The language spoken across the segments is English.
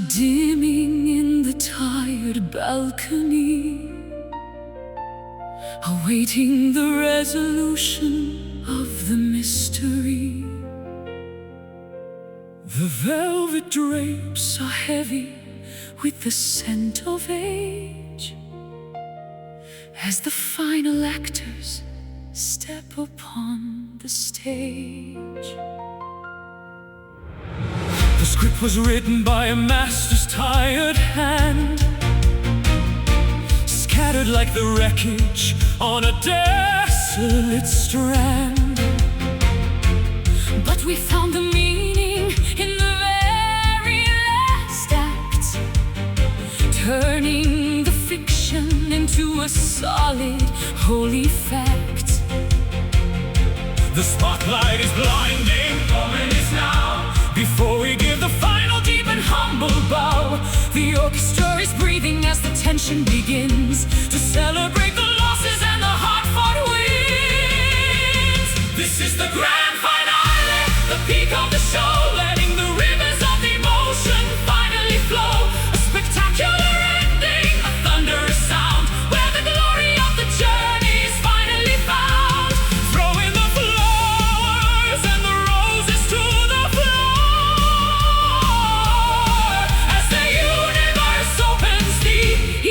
Dimming in the tired balcony, awaiting the resolution of the mystery. The velvet drapes are heavy with the scent of age, as the final actors step upon the stage. The script was written by a master's tired hand, scattered like the wreckage on a desolate strand. But we found the meaning in the very last act, turning the fiction into a solid, holy fact. The spotlight is blinding, moment is now. Before we give the final deep and humble bow, the orchestra is breathing as the tension begins to celebrate the losses and the hard-fought wins. This is the grand finale, the peak of the show, letting the rivers of emotion finally flow. A spectacular ending, a thunderous sound, where the glory of the journey is finally found. Throwing the flowers and the roses to the floor, as the universe opens the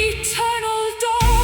eternal door.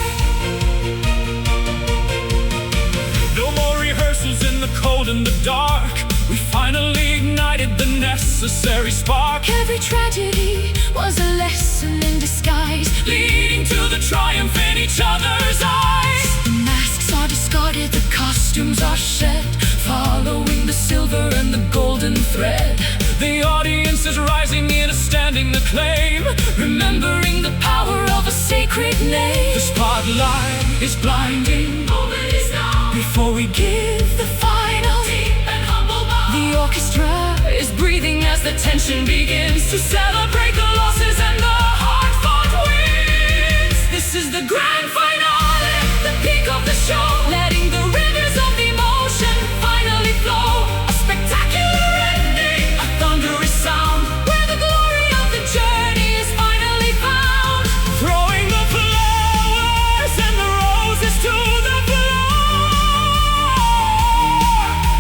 No more rehearsals in the cold and the dark. We finally ignited the necessary spark. Every tragedy was a lesson in disguise, leading to the triumph in each other's eyes. The masks are discarded, the costumes are shed, following the silver and the golden thread. The audience is rising in a standing acclaim, remembering the power of a sacred name. the spotlight is blinding, Moment is now. before we give The final deep and humble bow. The orchestra is breathing as the tension begins To celebrate the losses and the hard-fought wins. This is the grand finale, the peak of the show, letting the rivers of emotion finally flow. A spectacular ending, A thunderous sound, where the glory of the journey is finally found. throwing the flowers and the roses to the floor,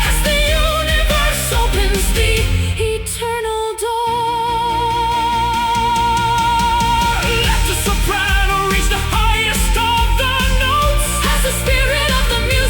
As the universe opens the eternal door. let the soprano reach the highest of the notes. As the spirit of the music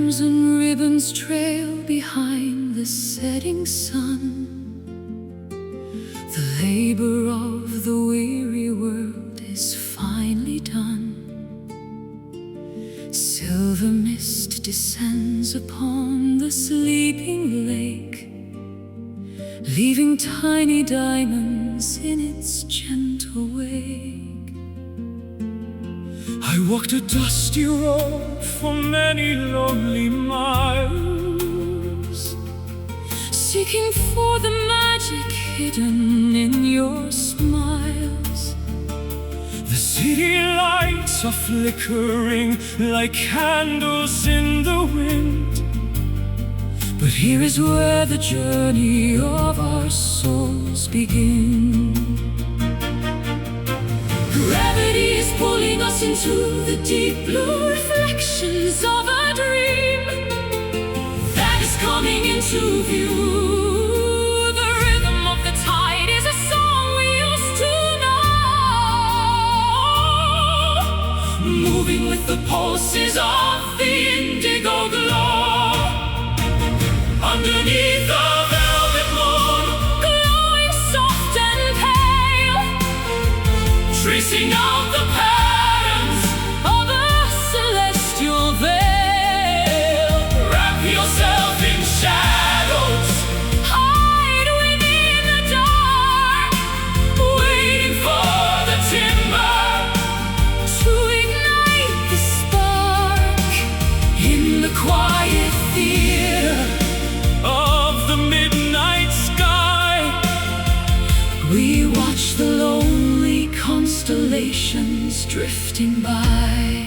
crimson ribbons trail behind the setting sun. The labor of the weary world is finally done. Silver mist descends upon the sleeping lake, leaving tiny diamonds in its gentle wake. I walked a dusty road for many lonely miles, seeking for the magic hidden in your smiles. The city lights are flickering like candles in the wind, but here is where the journey of our souls begin. Gravity is pulling us into the deep blue reflections of a dream that is coming into view. The rhythm of the tide is a song we used to know, moving with the pulses of the indigo glow. Underneath the velvet moon, glowing soft and pale, tracing out the patterns of a celestial veil. Wrap yourself in shadows, hide within the dark, waiting for the timber to ignite the spark in the quiet theater of the midnight sky. We watch the lonely constellations drifting by.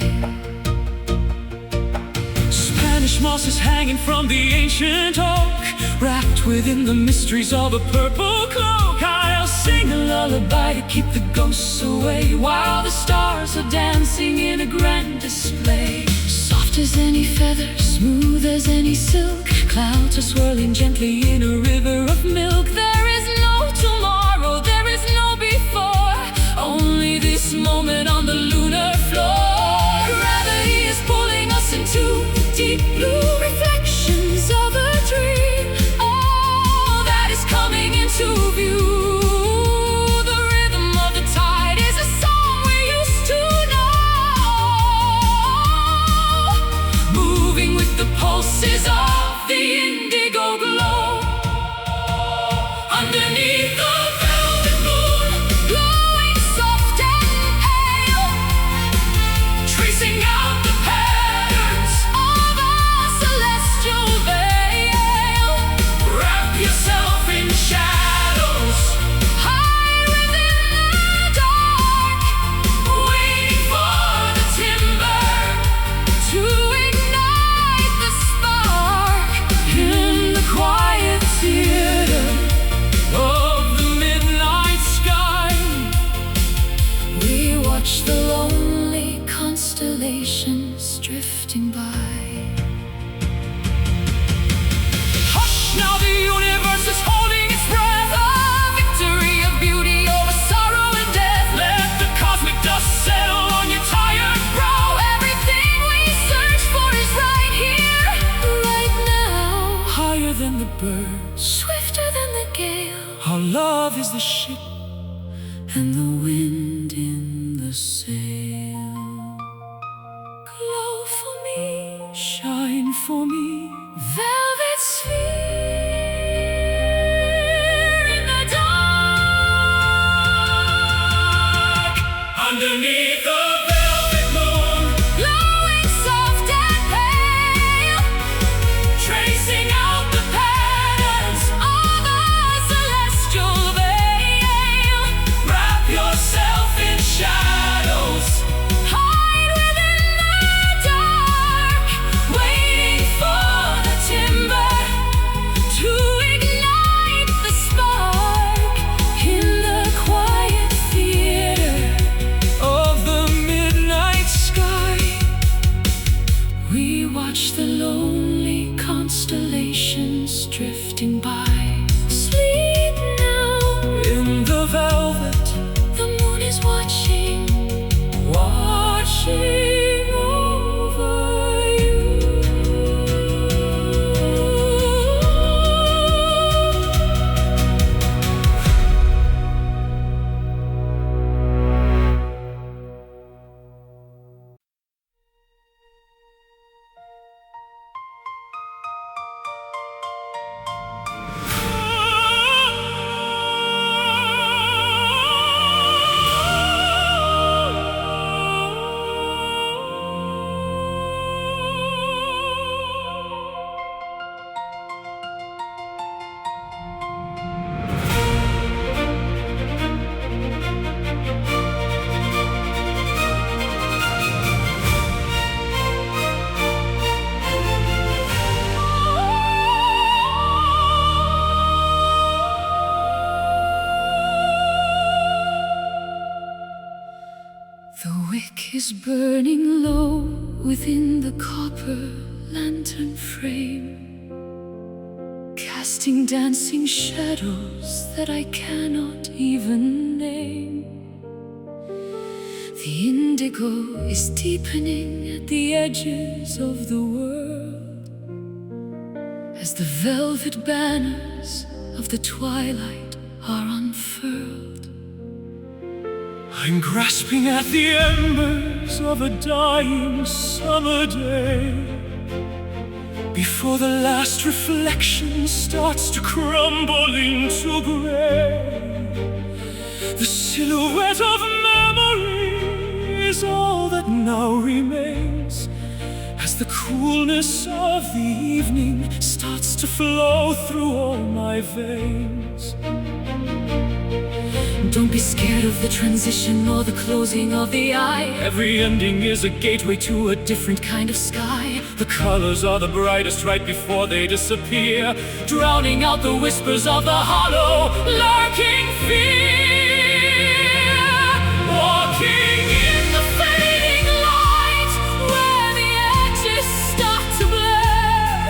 Spanish moss is hanging from the ancient oak, wrapped within the mysteries of a purple cloak. I'll sing a lullaby to keep the ghosts away, while the stars are dancing in a grand display. Soft as any feather, smooth as any silk, clouds are swirling gently in a river of milk. There is no tomorrow, there is no before, only this moment on the lunar floor. Gravity is pulling us into the deep blue reflections of a dream, oh, that is coming into view. The rhythm of the tide is a song we used to know, moving with the pulses of the indigo glow. Underneath the velvet moon, glowing soft and pale, tracing out the patterns of a celestial veil. Wrap yourself in shadows, Hide within the dark, waiting for the timber to ignite the spark in the quiet theater of the midnight sky. We watch the lonely constellations drifting by. Hush, now the universe is holding its breath, The victory of beauty over sorrow and death. let the cosmic dust settle on your tired brow. Everything we search for is right here, right now. Higher than the birds, Swifter than the gale, our love is the ship. and the wind in the sail. Glow for me, Shine for me, velvet sphere in the dark. underneath the velvet moon, Glowing soft and pale, tracing out the patterns. of a celestial veil. Wrap yourself in shadows, Hide within the dark, waiting for the timber to ignite the spark in the quiet theater of the midnight sky. We watch the lonely constellations drifting by. Sleep now, In the velvet, the moon is watching, watching over you. is burning low within the copper lantern frame, casting dancing shadows that I cannot even name. The indigo is deepening at the edges of the world, as the velvet banners of the twilight are unfurled. I'm grasping at the embers of a dying summer day, before the last reflection starts to crumble into gray. The silhouette of memory is all that now remains, as the coolness of the evening starts to flow through all my veins. Don't be scared of the transition or the closing of the eye. Every ending is a gateway to a different kind of sky. The colors are the brightest right before they disappear, drowning out the whispers of the hollow, lurking fear. Walking in the fading light, where the edges start to blur,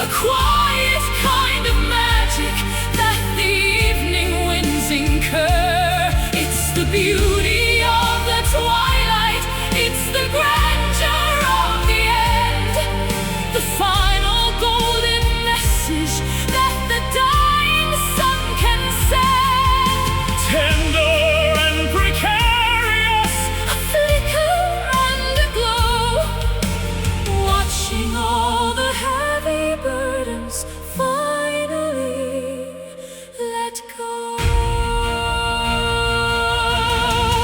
a quiet kind of magic that the evening winds incur. It's the beauty of the twilight, it's the grandeur of the end, the final golden message that the dying sun can send. tender and precarious, A flicker and a glow, watching all the heavy burdens finally let go.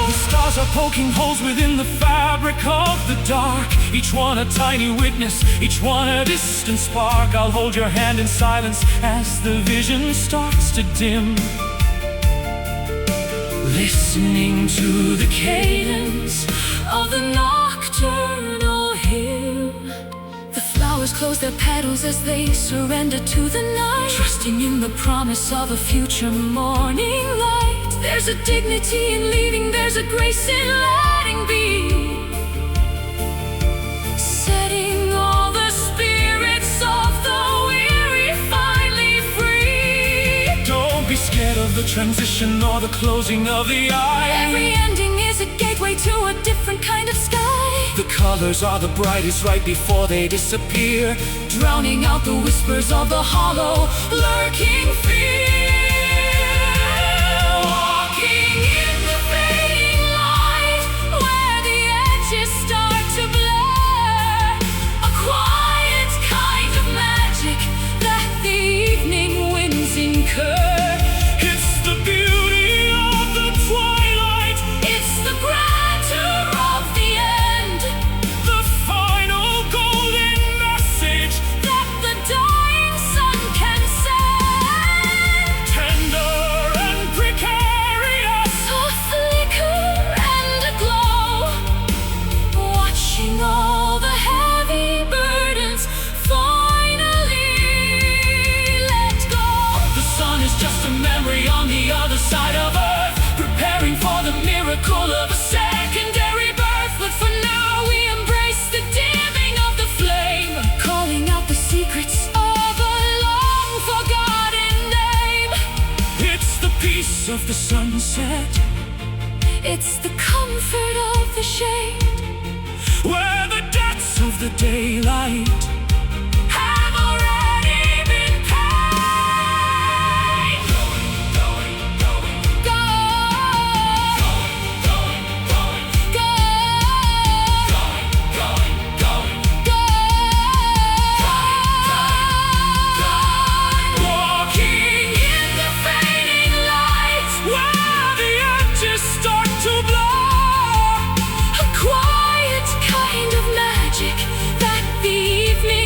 the stars are poking holes within the fabric of the dark, each one a tiny witness, each one a distant spark. I'll hold your hand in silence as the vision starts to dim, Listening to the cadence of the nocturnal hymn. The flowers close their petals as they surrender to the night, trusting in the promise of a future morning light. There's a dignity in leaving, there's a grace in letting be, setting all the spirits of the weary finally free. Don't be scared of the transition or the closing of the eye. Every ending is a gateway to a different kind of sky. The colors are the brightest right before they disappear, Drowning out the whispers of the hollow, lurking fear. Walking in the fading light, where the edges start to blur, a quiet kind of magic that the evening winds incur. It's the beauty of the twilight, It's the grandeur of the end, the final golden message, that the dying sun can send. tender and precarious, A flicker and a glow, watching all the heavy burdens finally let go. The sun is just a memory on the other side of Earth, preparing for the miracle of a secondary birth. But for now we embrace the dimming of the flame, calling out the secrets of a long forgotten name. It's the peace of the sunset, It's the comfort of the shade, where the depths of the daylight have already been paid. Go, go, go, go, walking in the fading light, where the edges start to blur. a quiet kind of magic that the evening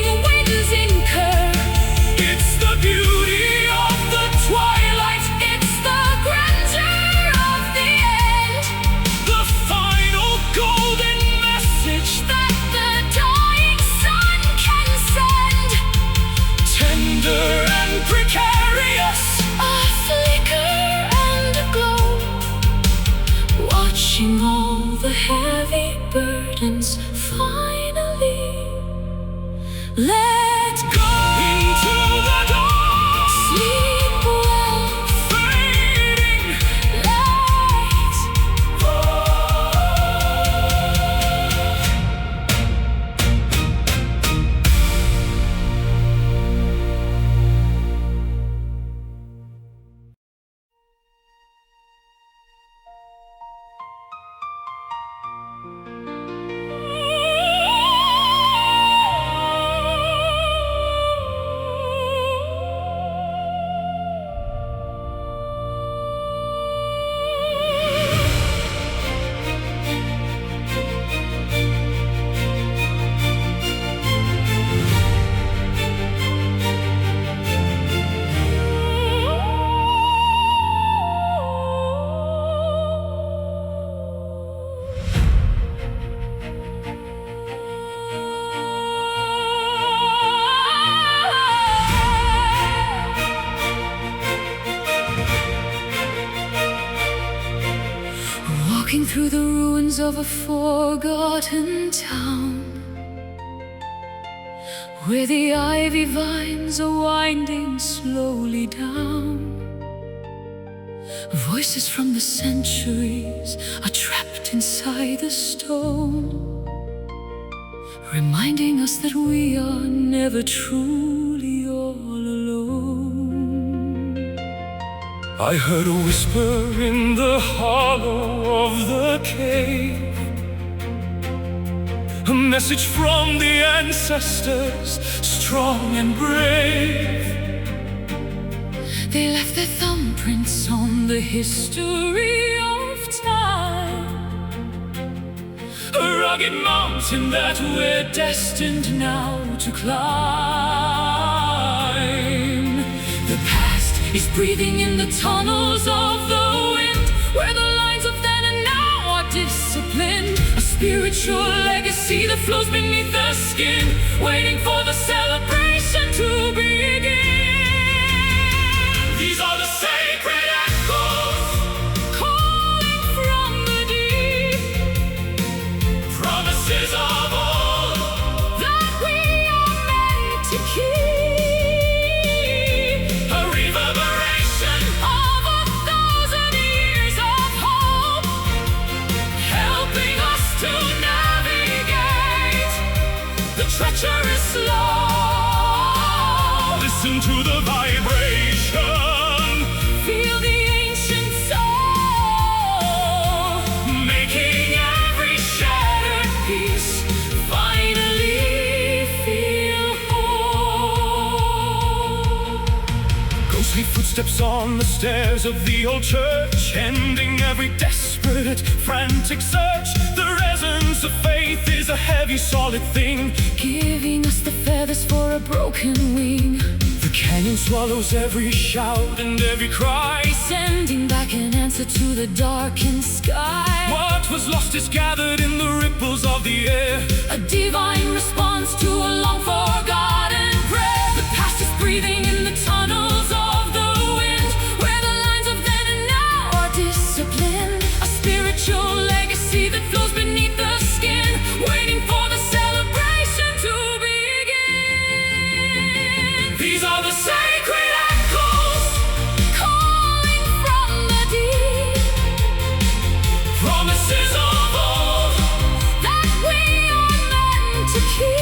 through the ruins of a forgotten town, where the ivy vines are winding slowly down. Voices from the centuries are trapped inside the stone, reminding us that we are never truly all alone. I heard a whisper in the hollow of the cave, a message from the ancestors, strong and brave. They left their thumbprints on the history of time, a rugged mountain that we're destined now to climb. The past is breathing in the tunnels of the wind, where the lines of then and now are disciplined. A spiritual legacy that flows beneath the skin, waiting for the celebration to begin. These are the sacred echoes, calling from the deep, promises of old that we are meant to keep. a reverberation Of 1,000 years of hope, helping us to navigate the treacherous slope. Listen to the vibration, feel the ancient soul, making every shattered piece finally feel whole. ghostly footsteps on the stairs of the old church, ending every desperate, frantic search. The resonance of faith is a heavy, solid thing, Giving us the feathers for a broken wing, the canyon swallows every shout and every cry. sending back an answer to the darkened sky. What was lost is gathered in the ripples of the air, A divine response to a long forgotten prayer. The past is breathing in the tunnels of the wind, where the lines of then and now are disciplined. A spiritual legacy that flows beneath the skin, waiting for the celebration to begin. these are the sacred echoes, Calling from the deep, promises of old that we are meant to keep.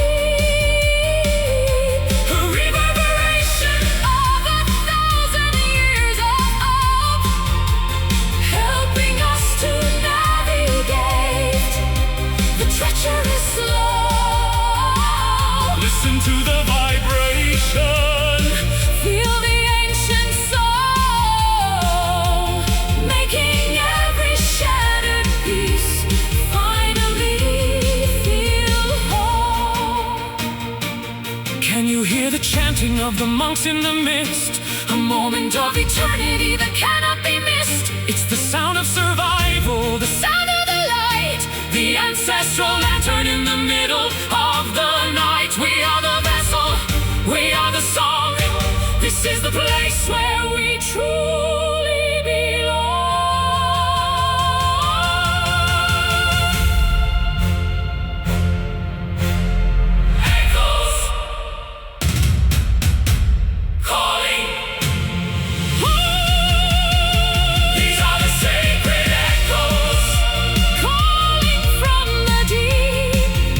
a reverberation Of 1,000 years of hope, helping us to navigate the treacherous slope. listen to the vibration, Feel the ancient soul, making every shattered piece finally feel whole. can you hear the chanting of the monks in the mist? A moment of eternity that cannot be missed. It's the sound of survival, the Sound of the light, the ancestral lantern in the middle of the night. We are the vessel, we are the song. This is the place where we truly belong. Echoes calling. These are the sacred echoes, calling from the deep,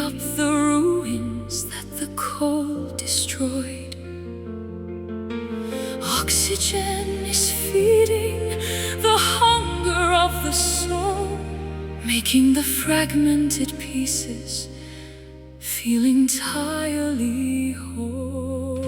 up the ruins that the cold destroyed. Oxygen is feeding the hunger of the soul, making the fragmented pieces feel entirely whole.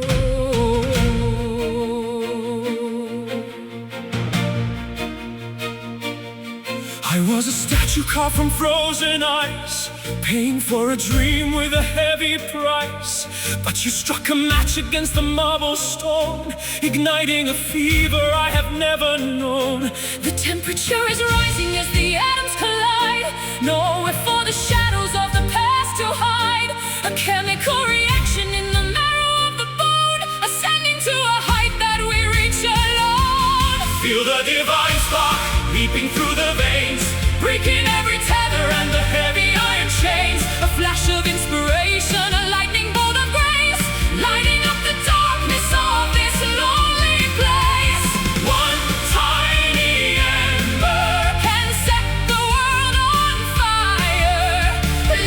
I was a statue carved from frozen ice, paying for a dream with a heavy price. But you struck a match against the marble stone, igniting a fever I have never known. The temperature is rising as the atoms collide, nowhere for the shadows of the past to hide. A chemical reaction in the marrow of the bone, ascending to a height that we reach alone. Feel the divine spark leaping through the veins, breaking every tether and the heavy iron chains. A flash of inspiration, a lightning bolt of grace, lighting up the darkness of this lonely place. one tiny ember Can set the world on fire,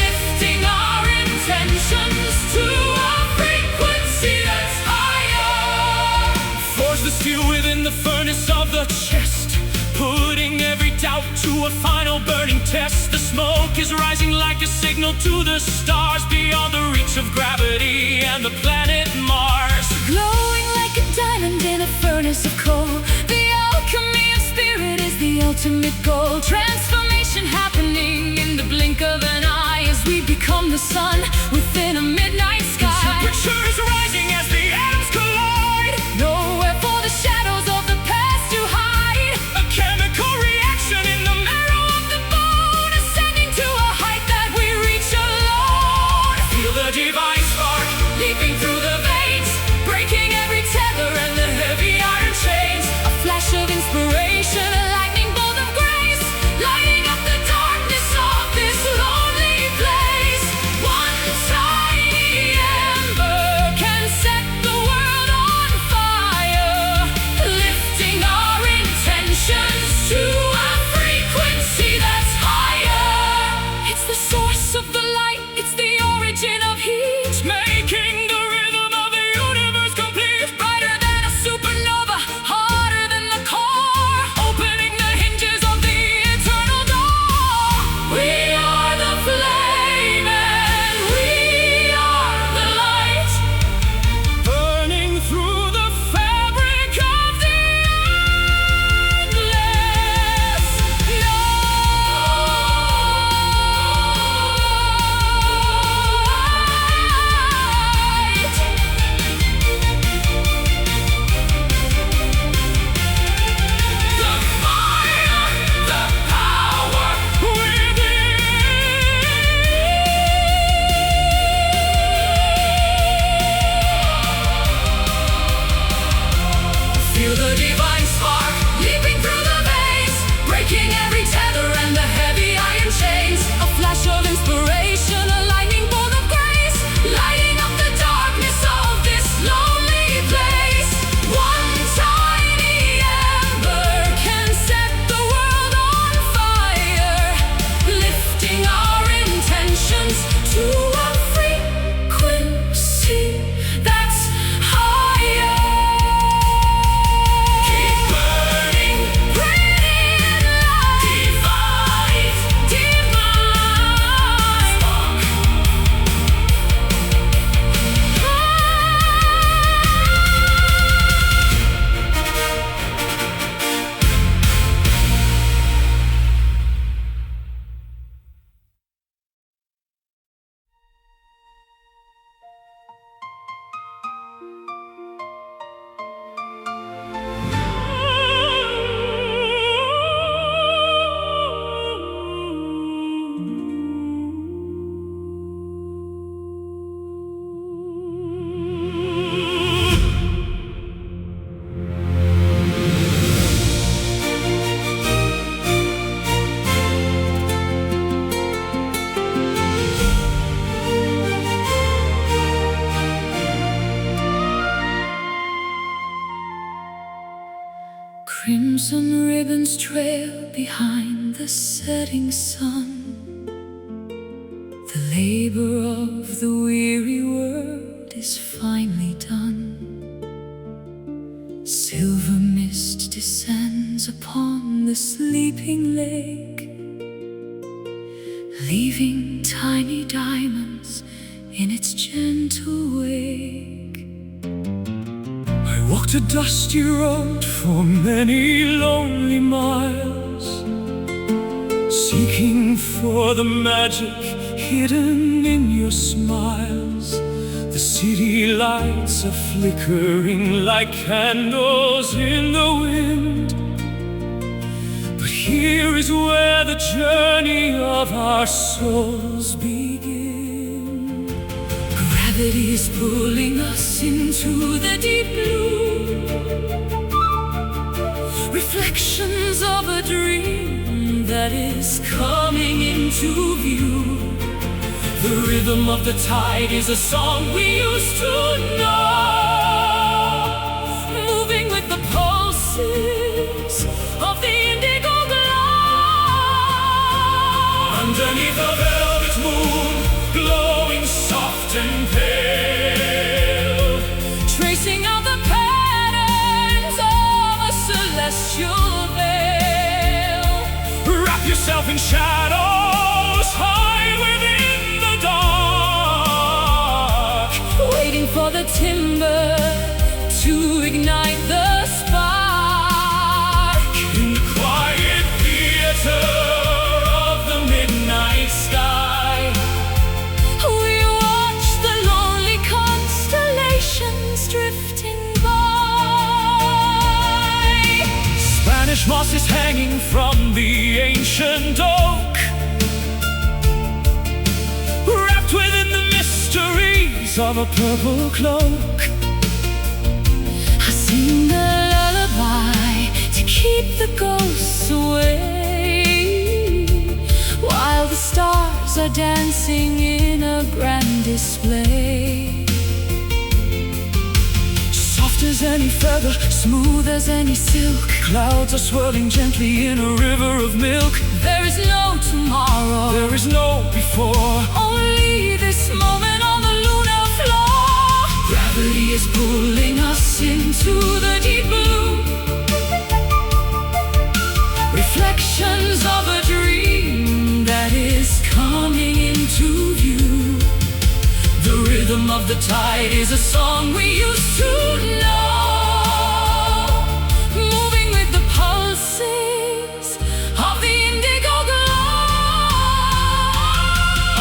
lifting our intentions to a frequency that's higher. forge the steel within the furnace of the chest, putting every doubt to a final burning test. The smoke is rising like a signal to the stars, beyond the reach of gravity and the planet Mars. Glowing like a diamond in a furnace of coal, the alchemy of spirit is the ultimate goal. Transformation happening in the blink of an eye, as we become the sun within a midnight sky. Temperature is rising as the atoms collide, Nowhere for the shadows of the past to hide. a chemical reaction in the Marrow of the bone, ascending to a height that we reach alone. feel the divine spark Leaping through the veins, breaking every tether and the heavy iron chains. A flash of inspiration, a lightning bolt of grace, lighting up the darkness of this lonely place. One tiny ember can set the world on fire, lifting our intentions to a frequency that's higher. It's the source of the light, it's the origin of heat, making the rhythm of the universe complete. brighter than a supernova, harder than the core, opening the hinges of the eternal door. We are the flame and we are the light, Burning through the fabric of the endless night. the fire, the power Feel the divine spark leaping through the veins, breaking every tether and the heavy iron chains. A flash of inspiration, a lightning bolt of grace, lighting up the darkness of this lonely place. One tiny ember can set the world on fire, lifting our intentions to a frequency that's higher. keep burning, Bring light, divine divine. Crimson ribbons trail behind the setting sun. The labor of the weary world is finally done. Silver mist descends upon the sleeping lake, leaving tiny diamonds in its gentle wake. I walked a dusty road for many lonely miles, seeking for the magic hidden in your smiles. The city lights are flickering like candles in the wind, but here is where the journey of our souls begin. Gravity is pulling us into the deep blue, reflections of a dream that is coming into view. The rhythm of the tide is a song we used to know, moving with the pulses of the indigo glow. Underneath a velvet moon, glowing soft and pale, tracing out the patterns of a celestial veil. Wrap yourself in shadows, hide within the dark, waiting for the timber to ignite the spark. In the quiet theater of the midnight sky, we watch the lonely constellations drifting by. Spanish moss is hanging from the ancient oak, wrapped within the mysteries of a purple cloak. I sing a lullaby to keep the ghosts away, while the stars are dancing in a grand display. Soft as any feather, smooth as any silk, clouds are swirling gently in a river of milk. There is no tomorrow, there is no before, only this moment on the lunar floor. Gravity is pulling us into the deep blue, reflections of a dream that is coming into view. The rhythm of the tide is a song we used to know, moving with the pulses of the indigo glow.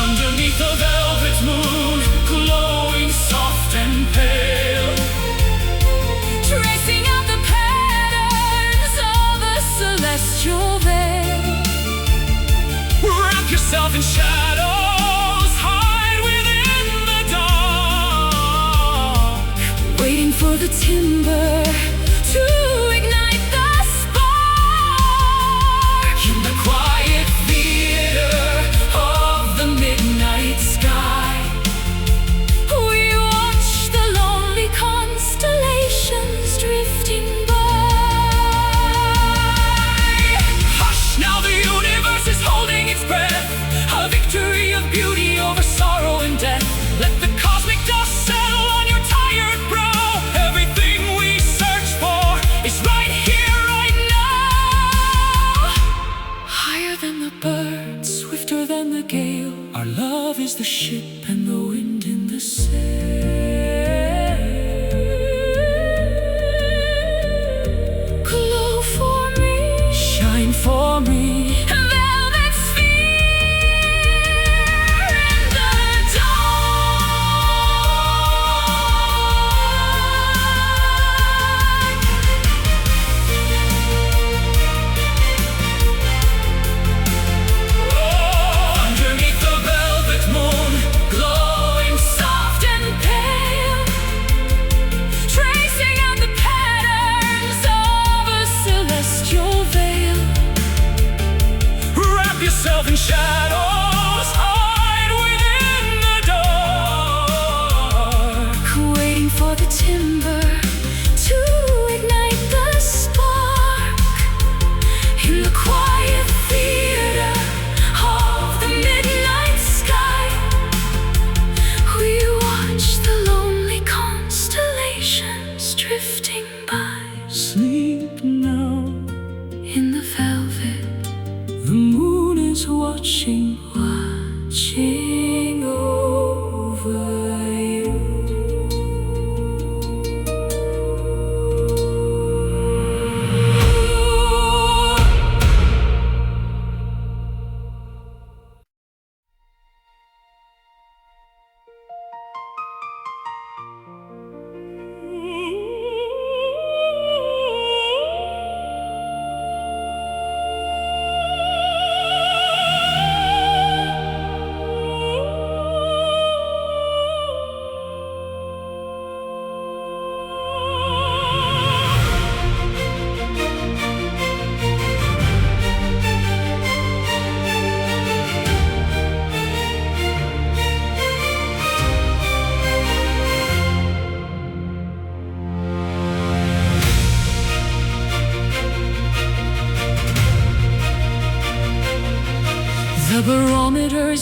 Underneath the velvet moon, glowing soft and pale, tracing out the patterns of a celestial veil. Wrap yourself in shadows, hide within the dark, waiting for the timber to ignite the spark. In the quiet theater of the midnight sky, we watch the lonely constellations drifting by. Hush, now the universe is holding its breath, a victory of beauty over sorrow and death. Let the cosmic dust settle on your tired brow. Everything we search for is right here, right now. Higher than the bird, swifter than the gale, our love is the ship and the wind in the sail. Glow for me, shine for me, velvet sphere in the dark. Underneath the velvet moon, glowing soft and pale, tracing out the patterns of a celestial veil. Wrap yourself in shadows, hide within the dark, waiting for the timber to ignite the spark. In the quiet theater of the midnight sky,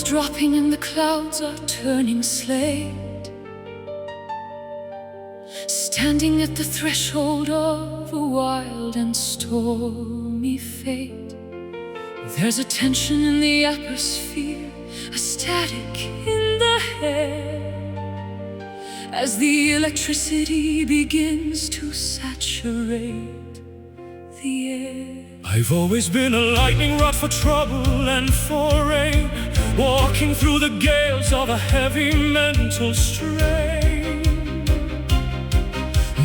dropping and the clouds are turning slate. Standing at the threshold of a wild and stormy fate. There's a tension in the atmosphere, a static in the air, as the electricity begins to saturate the air. I've always been a lightning rod for trouble and for rain, walking through the gales of a heavy mental strain.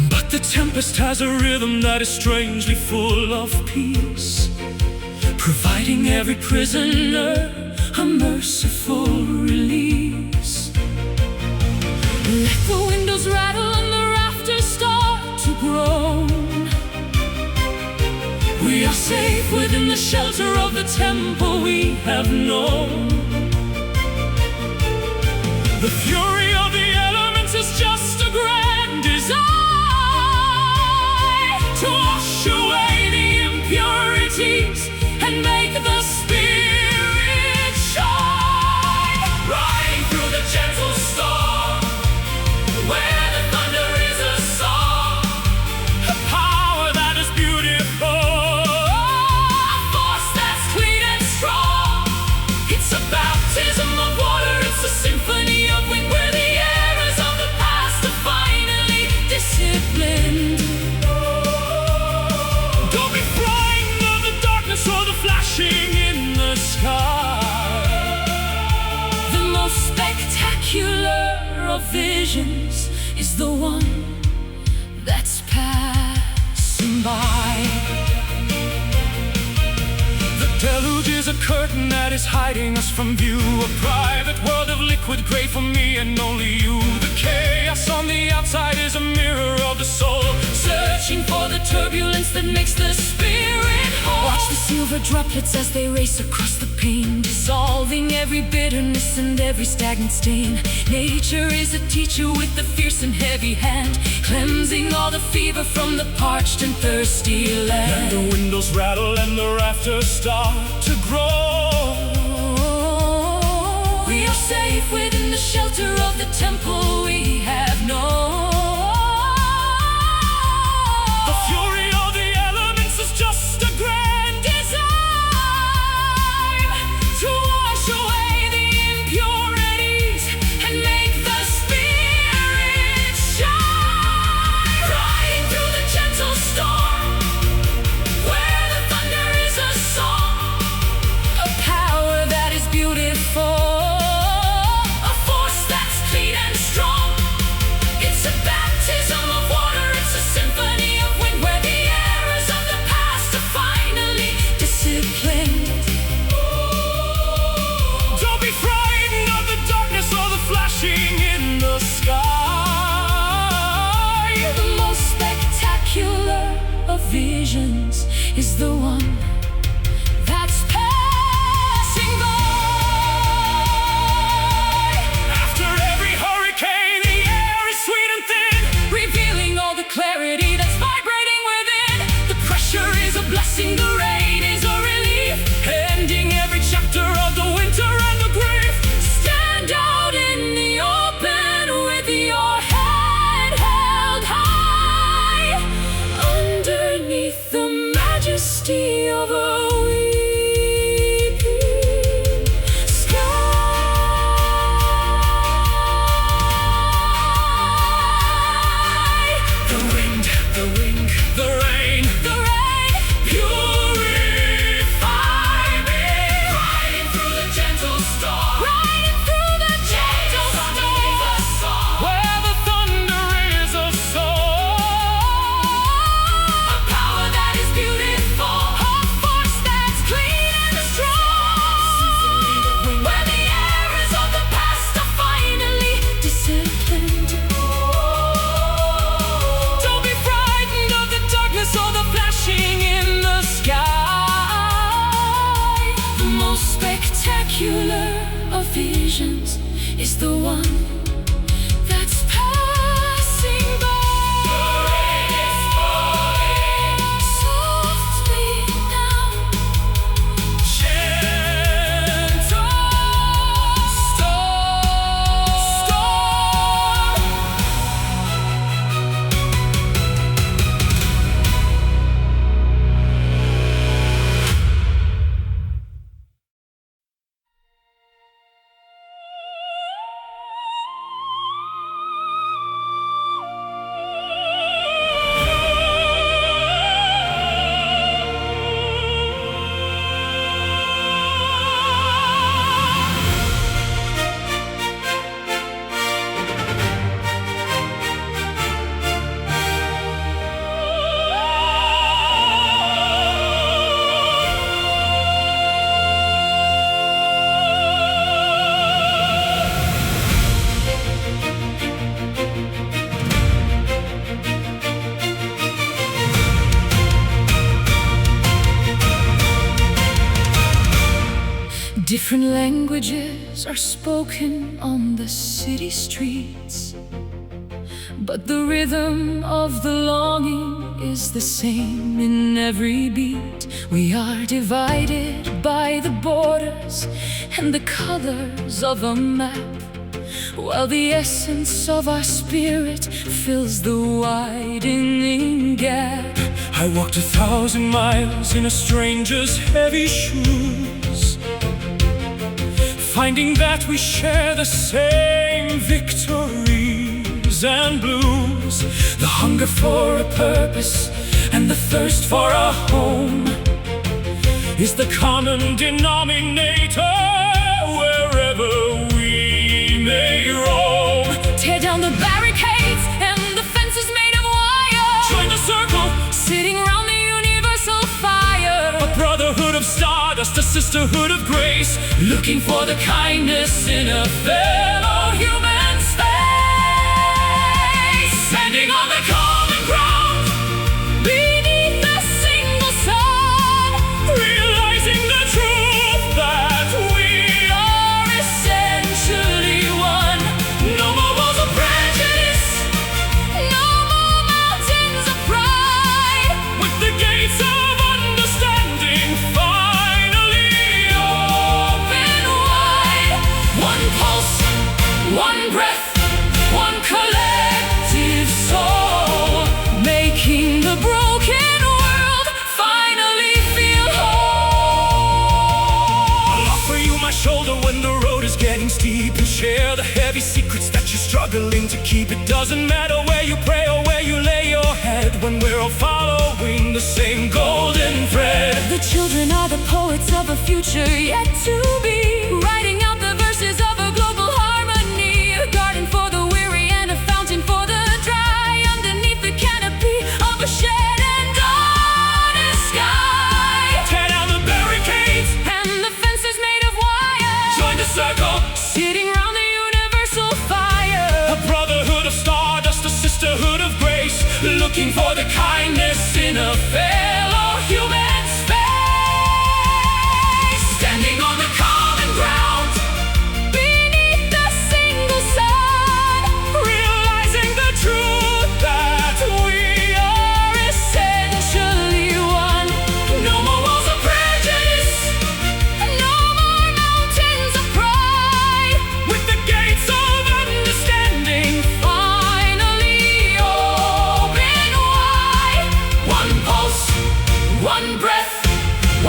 But the tempest has a rhythm that is strangely full of peace, providing every prisoner a merciful release. Let the windows rattle and the rafters start to groan. We are safe within the shelter of the temple we have known. The fury of the elements is just a grand design to wash away the impurities and make the spirit shine. Riding through the gentle storm, where the thunder is a song, a power that is beautiful, a force that's clean and strong. It's a baptism of water, it's a symphony of wind, where the errors of the past are finally disciplined. Don't be frightened of the darkness or the flashing in the sky. The most spectacular of visions is the one that's passing by. The deluge is a curtain that is hiding us from view, a private world of liquid gray for me and only you. The chaos on the outside is a mirror of the soul, searching for the turbulence that makes the spirit whole. Watch the silver droplets as they race across the pane, dissolving every bitterness and every stagnant stain. Nature is a teacher with a fierce and heavy hand, cleansing all the fever from the parched and thirsty land. And the windows rattle and the rafters start to grow. We are safe within the shelter of the temple we have known. The fury of the elements is just a grand design to wash away the impurities and make the spirit shine. Riding through the gentle storm, Where the thunder is a song, a power that is beautiful, a force that's clean and strong. it's a baptism of water, it's a symphony of wind, where the errors of the past are finally disciplined. Don't be frightened of the darkness or the flashing in the sky. The most spectacular of visions is the one that's passing by. After every hurricane, the air is sweet and thin, Revealing all the clarity that's vibrating within. The pressure is a blessing, the rain is a relief, ending every chapter of the winter and the grief. stand out in the open with your head held high, underneath the majesty of a weeping sky. The wind, the wind, the rain, purify me. Riding through the gentle storm, Riding through the gentle storm, where the thunder is a song, a power that is beautiful, a force that's clean and strong, where the errors of the past are finally disciplined. Don't be frightened of the darkness or the flashing in the sky. The most spectacular of visions is the one that's passing by. Softly now, Gentle Different languages are spoken on the city streets, but the rhythm of the longing is the same in every beat. We are divided by the borders and the colors of a map, while the essence of our spirit fills the widening gap. I walked 1,000 miles in a stranger's heavy shoes, finding that we share the same victories and blues. The hunger for a purpose and the thirst for a home is the common denominator wherever we may roam. Tear down the barricades and the fences made of wire. Join the circle, sitting round the universal fire. a brotherhood of stardust, a sisterhood of grace, looking for the kindness in a fellow human space. Standing on the common ground, Beneath a single sun, realizing the truth that we are essentially one. no more walls of prejudice, No more mountains of pride. with the gates of understanding finally open wide. One pulse, one breath, one collective soul, making the broken world finally feel whole. I'll offer you my shoulder when the road is getting steep, and share the heavy secrets that you're struggling to keep. It doesn't matter where you pray or where you lay your head, when we're all following the same golden thread. The children are the poets of a future yet to be, writing out the verses of a global harmony. A garden for the weary and a fountain for the dry, underneath the canopy of a shared and honest sky. Tear down the barricades, And the fences made of wire, join the circle, sitting round the universal fire. a brotherhood of stardust, a sisterhood of grace, looking for the kindness in a fellow human space. Standing on the common ground, Beneath a single sun, realizing the truth that we are essentially one. no more walls of prejudice, No more mountains of pride. with the gates of understanding Finally open wide. one pulse, One breath,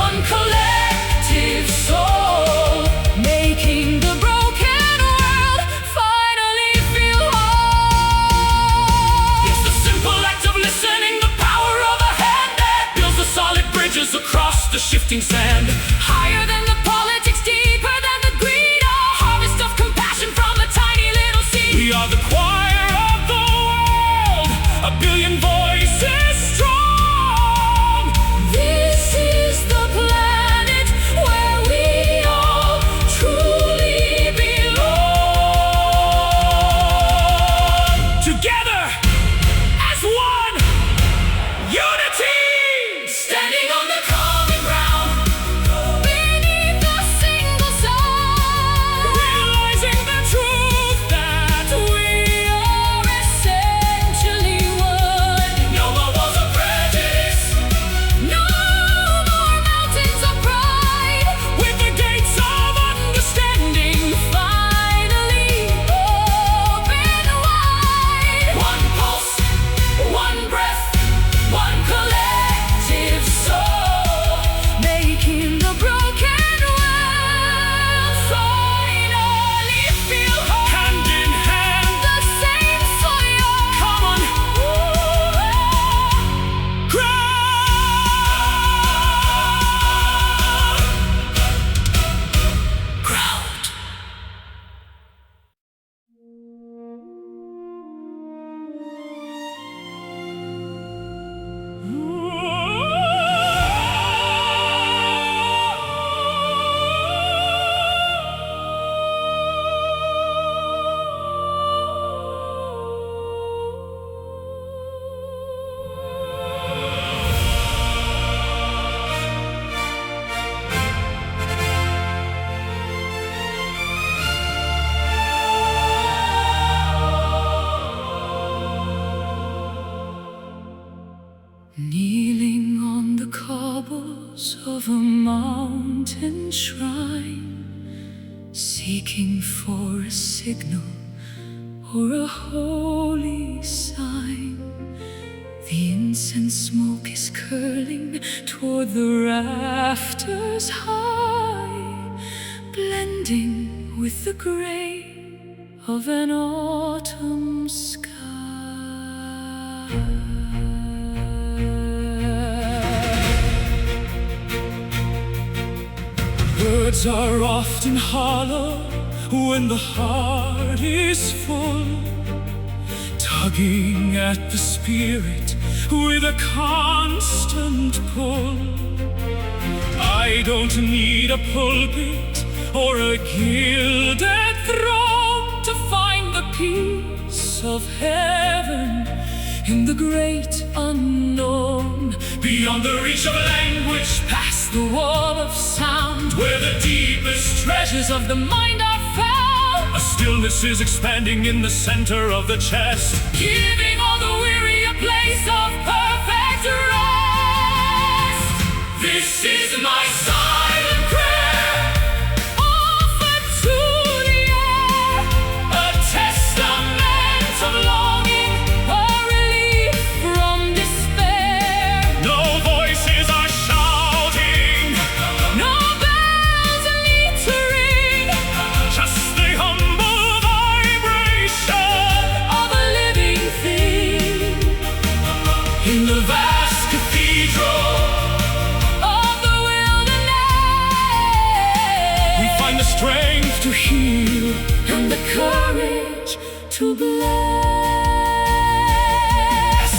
one collective soul, making the broken world finally feel whole. It's the simple act of listening, the power of a hand that builds the solid bridges across the shifting sand. Higher than the politics, deeper than the greed, a harvest of compassion from a tiny little seed. We are the choir of the world, a billion voices strong. This is the planet where we all truly belong. Together as one, unity, Standing on the common ground, beneath a single sun, realizing the truth that we are essentially one. signal or a holy sign. The incense smoke is curling toward the rafters high, blending with the gray of an autumn sky. Words are often hollow when the heart is full, tugging at the spirit with a constant pull. I don't need a pulpit or a gilded throne to find the peace of heaven in the great unknown, beyond the reach of language, past the wall of sound, where the deepest treasures of the mind are found. A stillness is expanding in the center of the chest, giving all the weary a place of perfect rest. This is my silent prayer, offered to the air, a testament of longing, a relief from despair. No voices are shouting, no bells need to ring, just the humble vibration of a living thing. In the vast cathedral of the wilderness, we find the strength to heal and the courage to bless.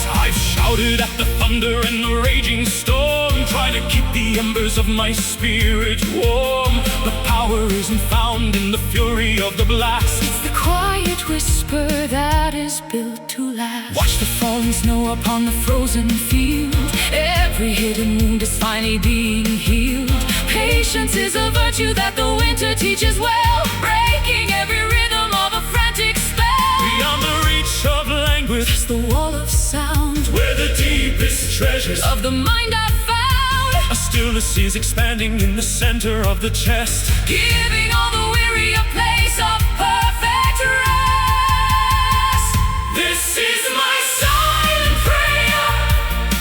I've shouted at the thunder and the raging storm, trying to keep the embers of my spirit warm. The power isn't found in the fury of the blast, it's the quiet whisper that is built to last. Watch the falling snow upon the frozen field, every hidden wound is finally being healed. Patience is a virtue that the winter teaches well, breaking every rhythm of a frantic spell. Beyond the reach of language, past the wall of sound, where the deepest treasures of the mind are found. A stillness is expanding in the center of the chest, giving all the weary a place of perfect rest. This is my silent prayer,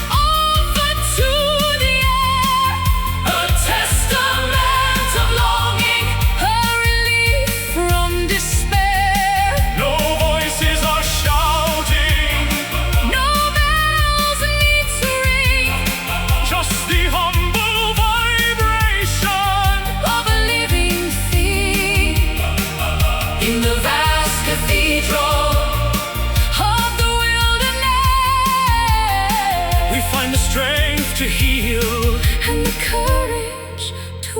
offered to the air, a testament of longing, a relief from despair. No voices are shouting, no bells need to ring, just the humble vibration of a living thing. In the vast cathedral of the wilderness, we find the strength to heal and the courage to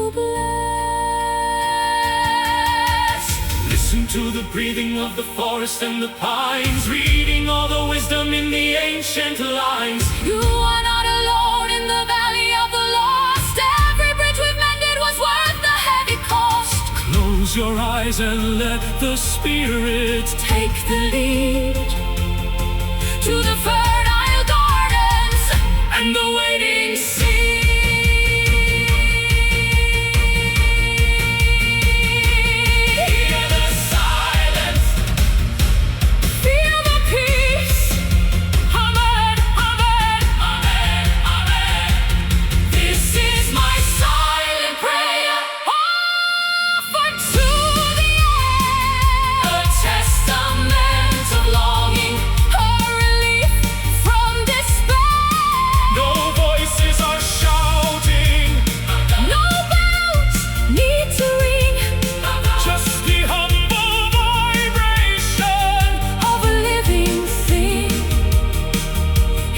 bless. Listen to the breathing of the forest and the pines, reading all the wisdom in the ancient lines. You are not alone in the valley of the lost, every bridge we've mended was worth the heavy cost. Close your eyes and let the spirit take the lead to the fertile gardens and the waiting sea. Hear the silence, feel the peace. Amen, amen, amen, amen. This is my silent prayer, offered to the air, a testament of longing, a relief from despair. No voices are shouting, no bells need to ring, just the humble vibration of a living thing.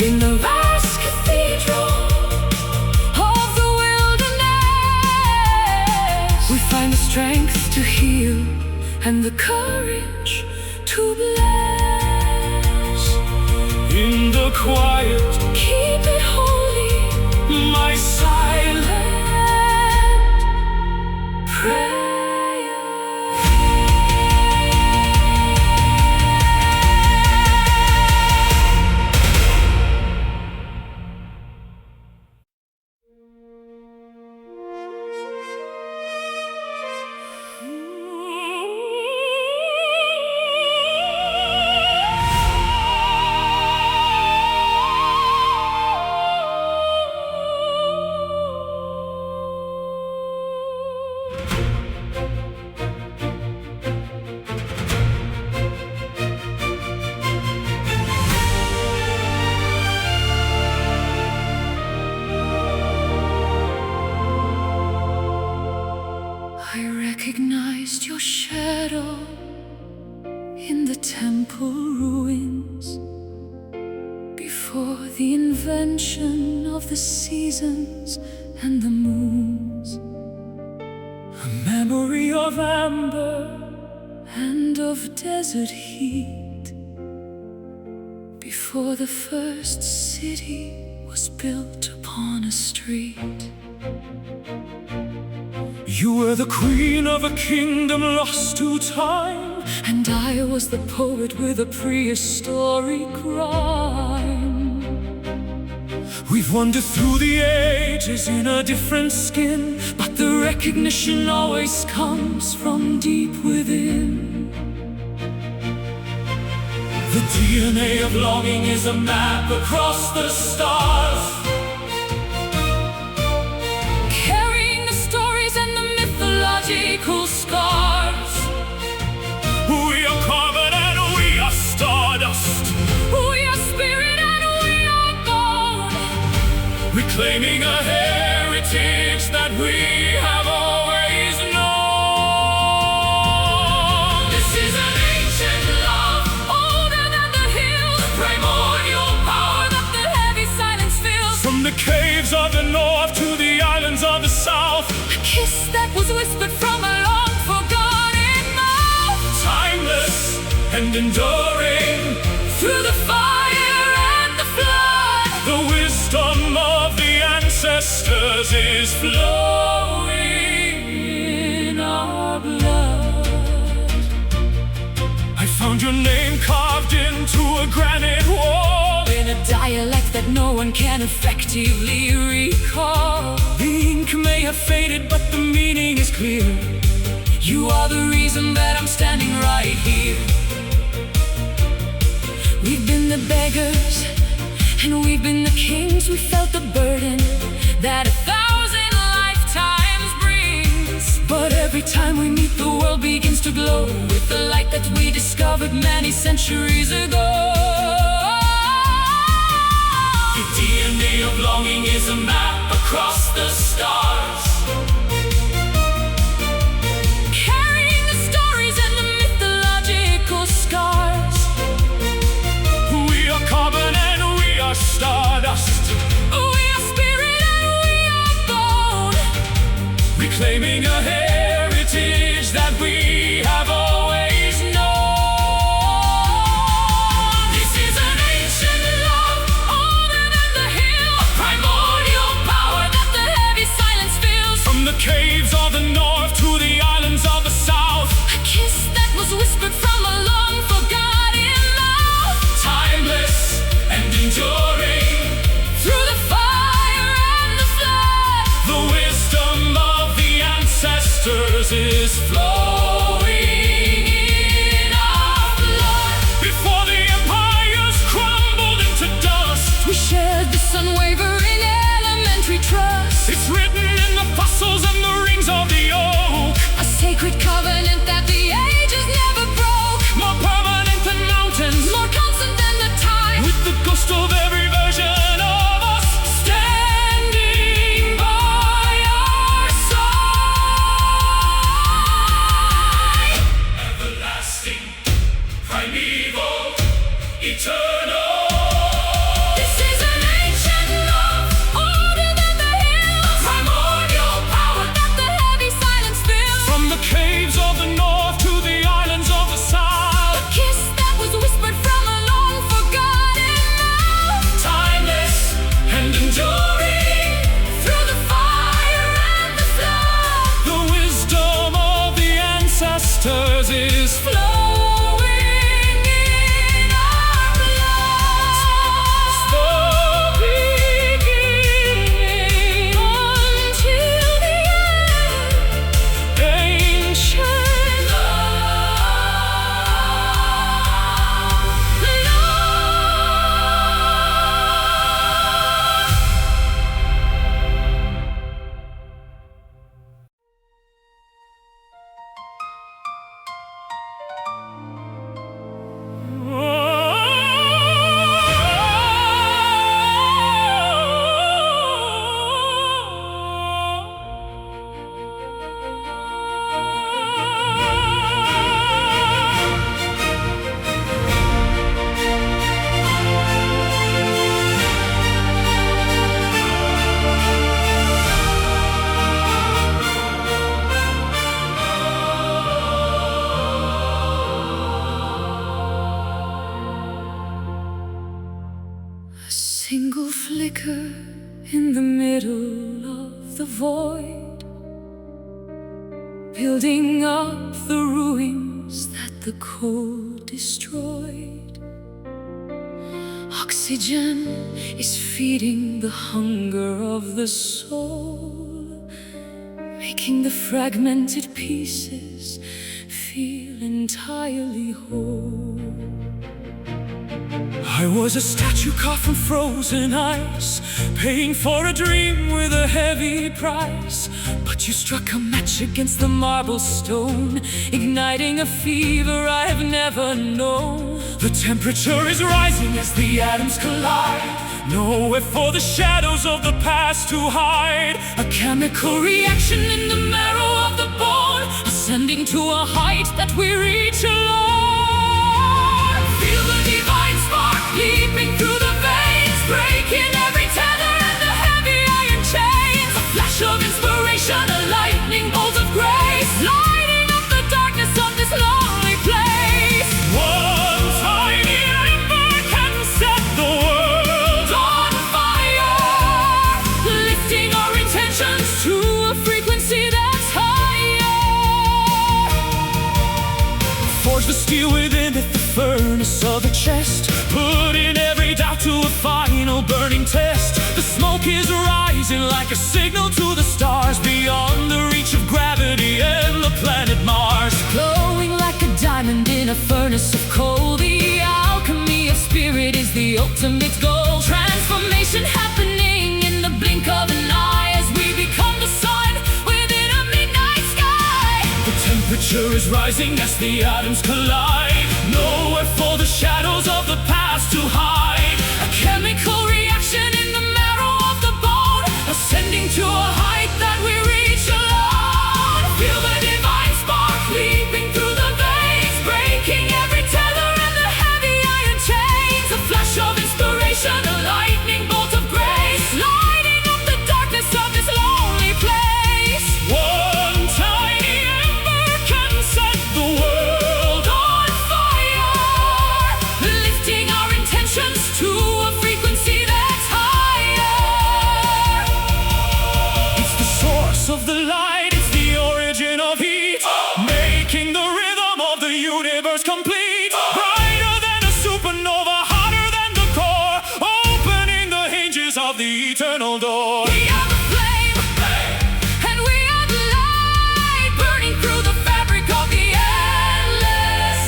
In the vast cathedral of the wilderness, we find the strength to heal and the courage to bless. In the quiet, keep it holy, my silent prayer. temple ruins, before the invention of the seasons and the moons. A memory of amber and of desert heat, before the first city was built upon a street. You were the queen of a kingdom lost to time, and I was the poet with a prehistoric rhyme. We've wandered through the ages in a different skin, but the recognition always comes from deep within. The DNA of longing is a map across the stars, carrying the stories and the mythological scars. We are carbon and we are stardust. We are spirit and we are gold, reclaiming a heritage that we have always known. This is an ancient love, older than the hills, the primordial power that the heavy silence fills. From the caves of the north to the islands of the south, a kiss that was whispered from a long-forgotten mouth. Timeless and enduring through the fire and the flood, the wisdom of the ancestors is flowing in our blood. I found your name carved into a granite wall, in a dialect that no one can effectively recall. The ink may have faded, but the meaning is clear. You are the reason that I'm standing right here. We've been the beggars and we've been the kings. We felt the burden that 1,000 lifetimes brings, but every time we meet, the world begins to glow with the light that we discovered many centuries ago. The DNA of longing is a map across the stars, carrying the stories and the mythological scars. We are carbon and we are stardust. We are spirit and we are bone, reclaiming a heritage that we have always known. This is an ancient love, older than the hill, a primordial power that the heavy silence fills. From the caves of the north to the islands of the south, a kiss that was whispered from a long-forgotten mouth. Timeless and enduring through the fire and the flood, the wisdom of the ancestors is flowing in our blood. Before the empires crumbled into dust, we shared this unwavering elementary trust. It's written in the fossils and the rings of the oak, a sacred covenant that the ages never broke. More permanent than mountains, more constant than the tide, with the ghost of every version of us standing by our side. Everlasting, primeval, eternal. This is an ancient love, older than the hills, primordial power that the heavy silence fills. From the caves of the north to the islands of the south, a kiss that was whispered from a long-forgotten mouth. Timeless and enduring through the fire and the flood, the wisdom of the ancestors is flowing in our blood. single flicker in the middle of the void, building up the ruins that the cold destroyed. Oxygen is feeding the hunger of the soul, making the fragmented pieces feel entirely whole. I was a statue carved from frozen ice, paying for a dream with a heavy price. But you struck a match against the marble stone, igniting a fever I have never known. The temperature is rising as the atoms collide, nowhere for the shadows of the past to hide. A chemical reaction in the marrow of the bone, ascending to a height that we reach alone. Feel the divine spark leaping through the veins, breaking every tether and the heavy iron chains. A flash of inspiration, a lightning bolt of grace, lighting up the darkness of this lonely place. One tiny ember can set the world on fire, lifting our intentions to a frequency that's higher. Forge the steel within it, the furnace of a chest, putting every doubt to a final burning test. The smoke is rising like a signal to the stars, beyond the reach of gravity and the planet Mars. Glowing like a diamond in a furnace of coal, the alchemy of spirit is the ultimate goal. Transformation happening in the blink of an eye, as we become the sun within a midnight sky. The temperature is rising as the atoms collide, nowhere for the shadows of the past to hide. A chemical reaction in the marrow of the bone, ascending to a height that we reach alone. Feel the divine spark leaping through the veins, breaking every tether and the heavy iron chains. A flash of inspiration, a lightning bolt of grace, lighting up the darkness of this lonely place. One tiny ember can set the world on fire, lifting our intentions to a frequency that's higher. It's the source of the light, it's the origin of heat, making the rhythm of the universe complete. Brighter than a supernova, hotter than the core, opening the hinges of the eternal door. We are the flame, and we are the light, burning through the fabric of the endless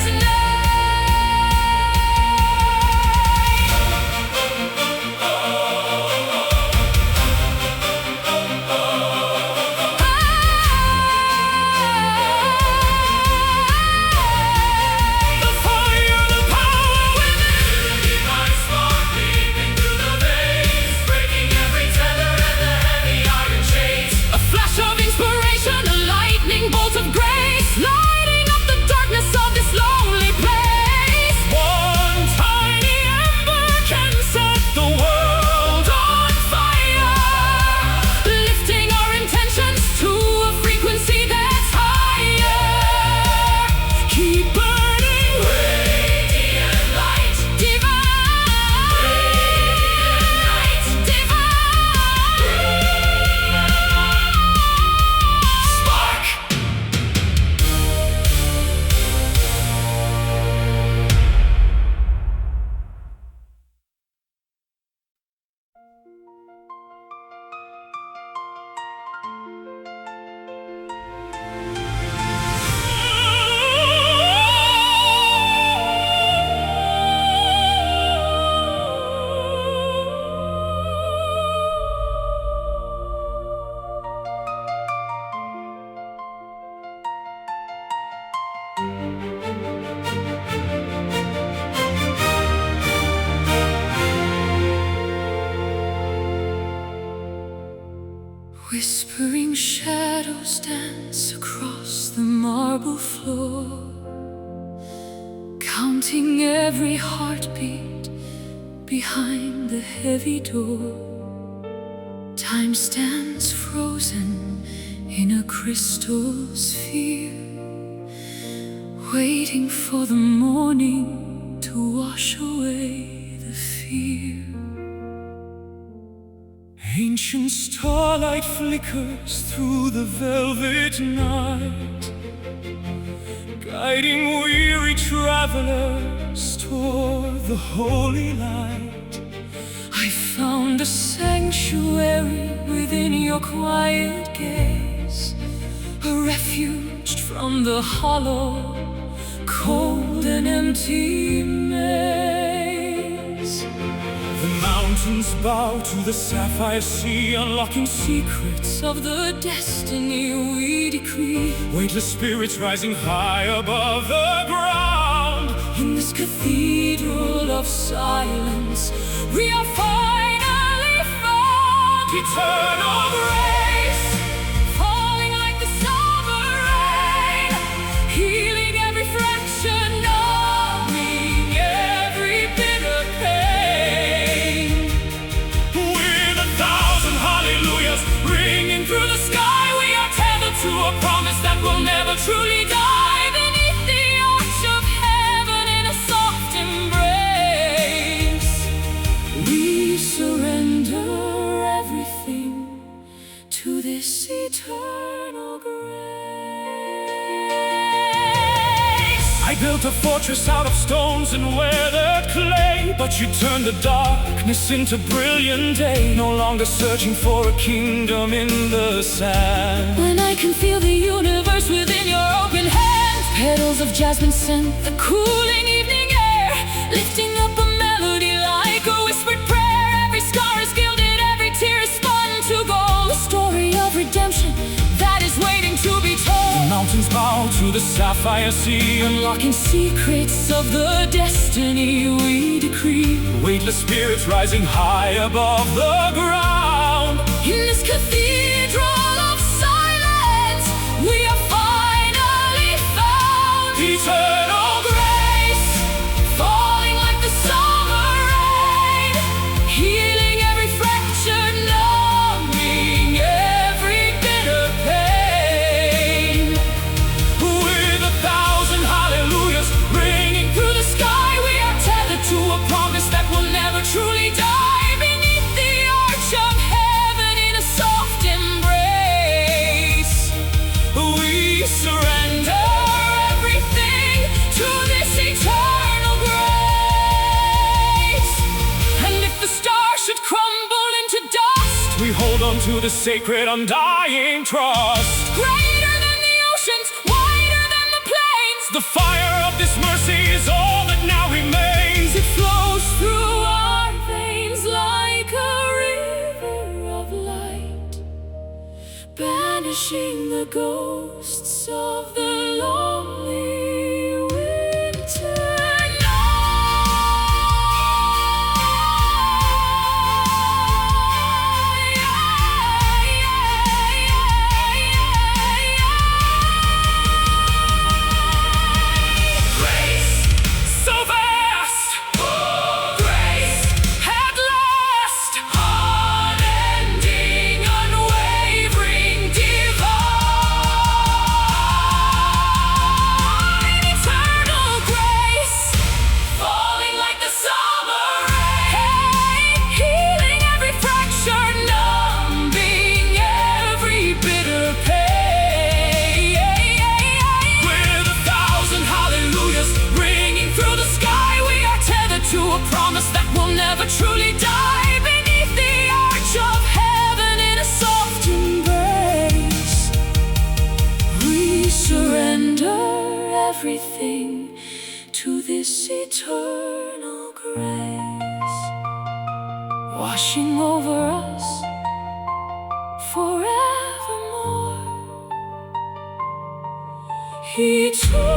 the fire, the power within, the divine spark leaping through the veins, breaking every tether and the heavy iron chains. A flash of inspiration, a lightning bolt of grace, lighting up the darkness of this lonely place. One tiny ember can set the world on fire, lifting our intentions to a frequency that's higher. Keep burning, radiant light, divine, radiant light, divine spark. Whispering shadows dance across the marble floor, counting every heartbeat behind the heavy door. Time stands frozen in a crystal sphere, waiting for the morning to wash away the fear. Ancient starlight flickers through the velvet night, guiding weary travelers toward the holy light. I found a sanctuary within your quiet gaze, a refuge from the hollow, cold and empty maze. The mountains bow to the sapphire sea, unlocking secrets of the destiny we decree. Weightless spirits rising high above the ground. In this cathedral of silence, we are finally found. Eternal grace, falling like the summer rain, healing every fraction, numbing every bitter pain. With 1,000 hallelujahs ringing through the sky, we are tethered to a promise that will never truly die. Beneath the arch of heaven in a soft embrace, we surrender everything to this eternal grace. I built a fortress out of stones and weathered clay, but you turned the darkness into brilliant day. No longer searching for a kingdom in the sand. When I can feel the universe within your open hands, petals of jasmine scent the cooling evening air, lifting up a melody like a whispered prayer. Every scar is gilded, every tear is spun to gold, a story of redemption that is waiting to be told. The mountains bow to the sapphire sea, unlocking secrets of the destiny we decree. Weightless spirits rising high above the ground. In this cathedral of silence, we are finally found. Eternal grace, falling like the summer rain, healing every fracture, numbing every bitter pain. With 1,000 hallelujahs ringing through the sky, we are tethered to a promise that will never truly die. Beneath the arch of heaven in a soft embrace, we surrender everything to this eternal grace. And if the stars should crumble into dust, we hold on to the sacred undying trust. Greater than the oceans, wider than the plains, the fire of this mercy is all that now remains. It flows through our veins like a river of light, banishing the ghosts of the lonely winter night. Grace, so vast, grace, at last, unending, unwavering, divine. Eternal grace, falling like the summer rain, healing every fracture, numbing every bitter pain. With 1,000 hallelujahs ringing through the sky, we are tethered to a promise that will never truly die. Beneath the arch of heaven in a soft embrace, we surrender everything to this eternal grace, washing over us forevermore. Eternal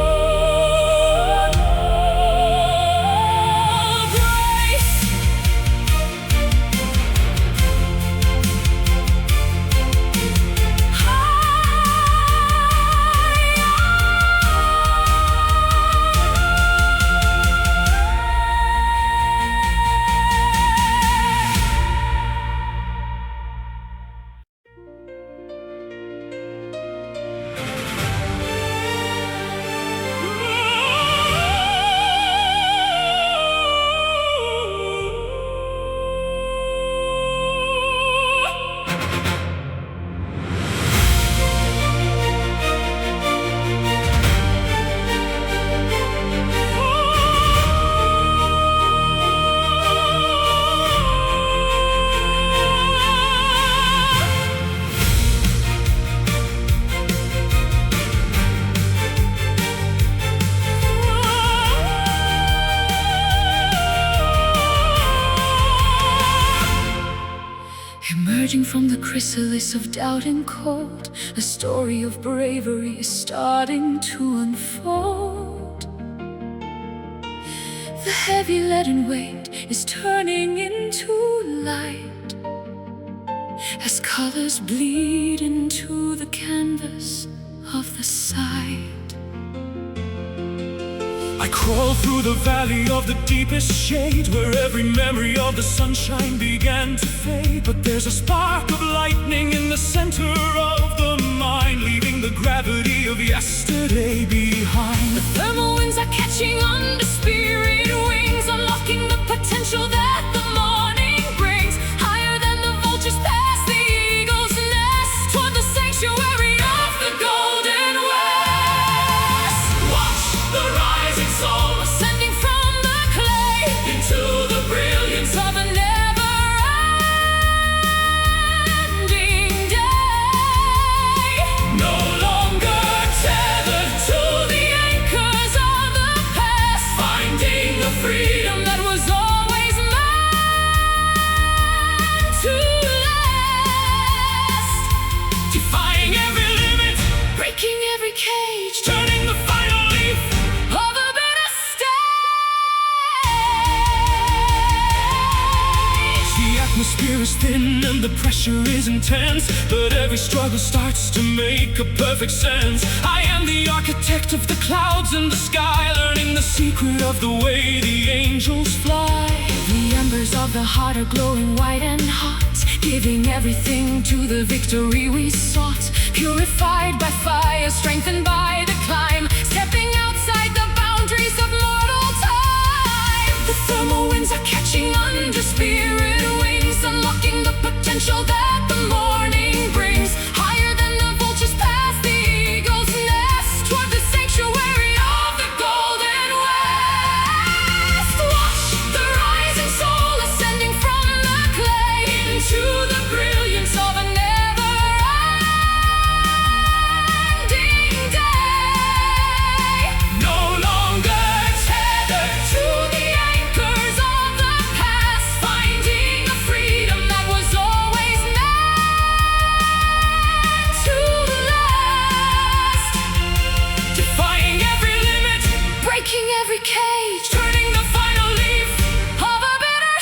grace. Emerging from the chrysalis of doubt and cold, a story of bravery is starting to unfold. The heavy leaden weight is turning into light as colors bleed into the canvas of the side. I crawl through the valley of the deepest shade, where every memory of the sunshine began to fade. But there's a spark of lightning in the center of the mind, leaving the gravity of yesterday behind. The thermal winds are catching on to spirit wings, unlocking the potential that the morning brings. Higher than the vultures past the eagle's nest, toward the sanctuary of the golden west. Watch the rising soul ascending from the clay Into the brilliance of a never-ending day. no longer Tethered to the anchors of the past, finding a freedom that was always meant to last. defying every limit, Breaking every cage turning the final leaf. of a bitter stage. The atmosphere is thin and the pressure is intense, but every struggle starts to make a perfect sense. I am the architect of the clouds and the sky, learning the secret of the way the angels fly. The embers of the heart are glowing white and hot, giving everything to the victory we sought. Purified by fire, strengthened by the climb, stepping outside the boundaries of mortal time. The thermal winds are catching under spirit wings, unlocking the potential that the morning brings. Higher than the vultures past the eagle's nest, toward the sanctuary of the golden west. Watch the rising soul ascending from the clay Into the brilliance of a never-ending day. no longer Tethered to the anchors of the past, finding a freedom that was always meant to last. defying every limit, Breaking every cage turning the final leaf. of a bitter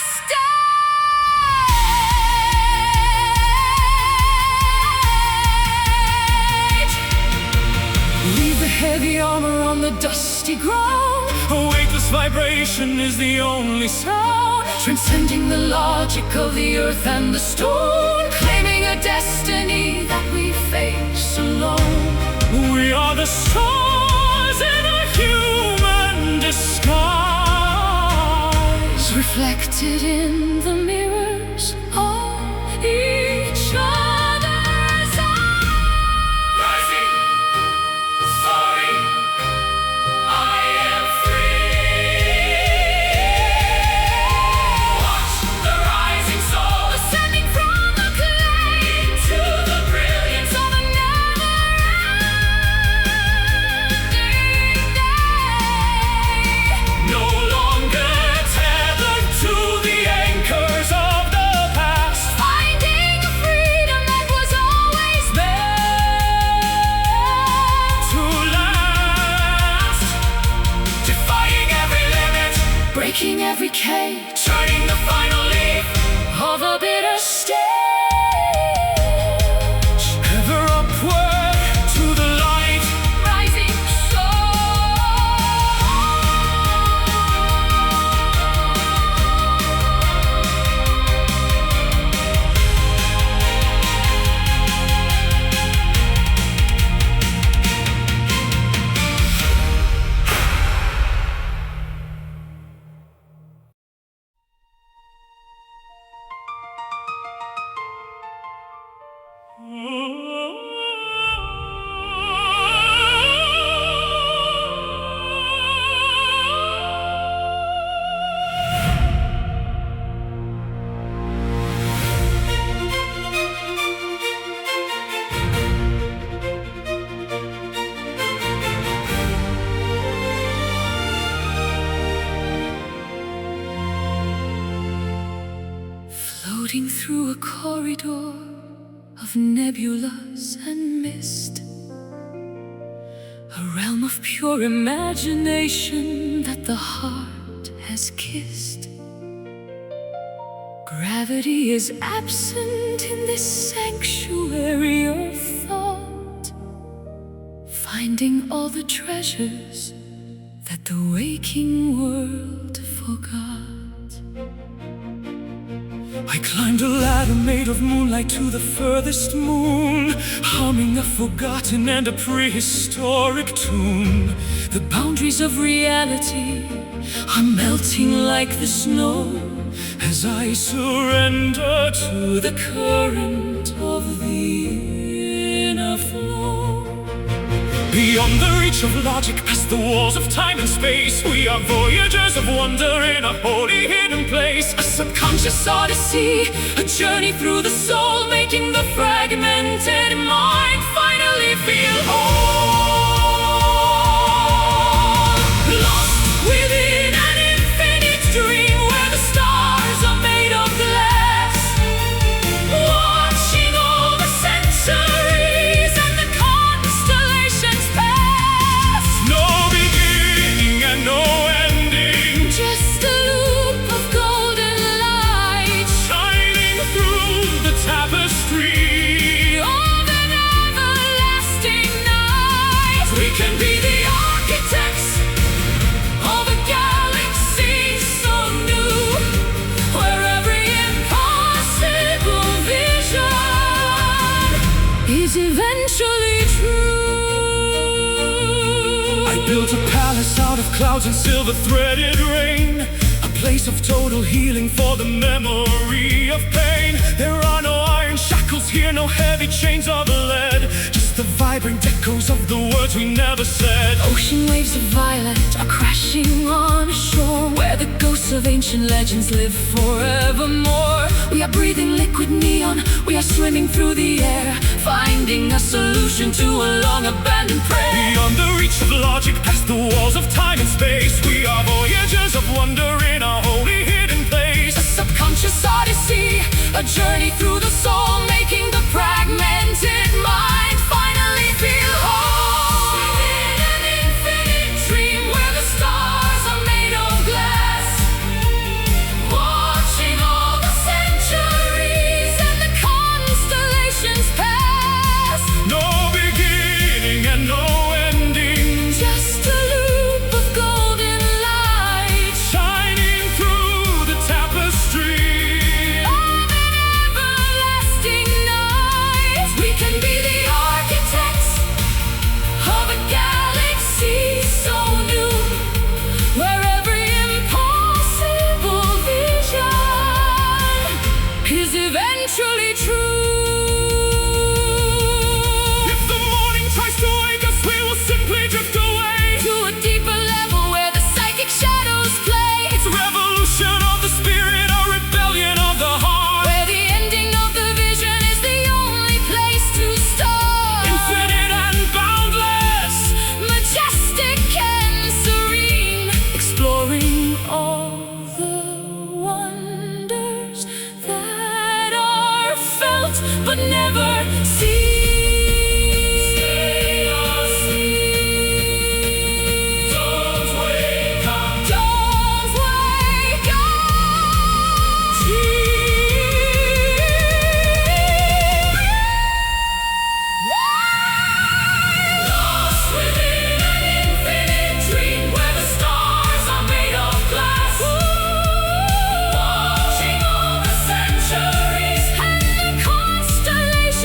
stage. Leave the heavy armor on the dusty ground, A weightless vibration is the only sound, transcending the logic of the earth and the stone, claiming a destiny that we face alone. we are the stars in a human disguise. Reflected in the mirrors of each other's eyes. Rising, soaring, I am free. Watch the rising soul Ascending from the clay to the brilliance of a never-ending day. no longer tethered to the anchors of the past. Finding a freedom that was always meant To last, defying every limit, breaking every cage turning the final leaf. of a bitter stage. Ever upward to the light, Rising floating through a corridor of nebulas and mist, a realm of pure imagination that the heart has kissed. Gravity is absent in this sanctuary of thought, finding all the treasures that the waking world forgot. I climbed a ladder made of moonlight to the furthest moon, humming a forgotten and a prehistoric tune. The boundaries of reality are melting like the snow as I surrender to the current of the inner flow. Beyond the reach of logic, past the walls of time and space, we are voyagers of wonder in a holy hidden place. A subconscious odyssey, a journey through the soul, making the fragmented mind finally feel whole. Lost within an infinite dream where the stars are made of glass, watching all the centuries and the constellations pass. No beginning and no ending, just a loop of golden light shining through the tapestry of an everlasting night. We can be the architects of a galaxy so new, where every impossible vision is eventually true. I built a palace out of clouds and silver-threaded rain, a place of total healing for the memory of pain. There are no iron shackles here, no heavy chains of lead, just the vibrant echoes of the words we never said. Ocean waves of violet are crashing on a shore where the ghosts of ancient legends live forevermore. We are breathing liquid neon, we are swimming through the air, finding a solution to a long abandoned prayer. Beyond the reach of logic, past the walls of time and space, we are voyagers of wonder in a holy hidden place. A subconscious odyssey, a journey through the soul, making the fragmented mind finally feel whole. Within an infinite dream where the stars are made of glass, watching all the centuries and the constellations pass. No beginning and no ending, just a loop of golden light shining through the tapestry of an everlasting night. We can be the architects of a galaxy so new, where every impossible vision is eventually true. If the morning tries to wake us, we will simply drift away to a deeper level where the psychic shadows play. It's a revolution of the spirit, a rebellion of the heart, where the ending of the vision is the only place to start. Infinite and boundless, majestic and serene, exploring all the wonders that are felt but never seen. Don't wake up, don't wake up, lost within an infinite dream where the stars are made of glass, watching all the centuries and the constellations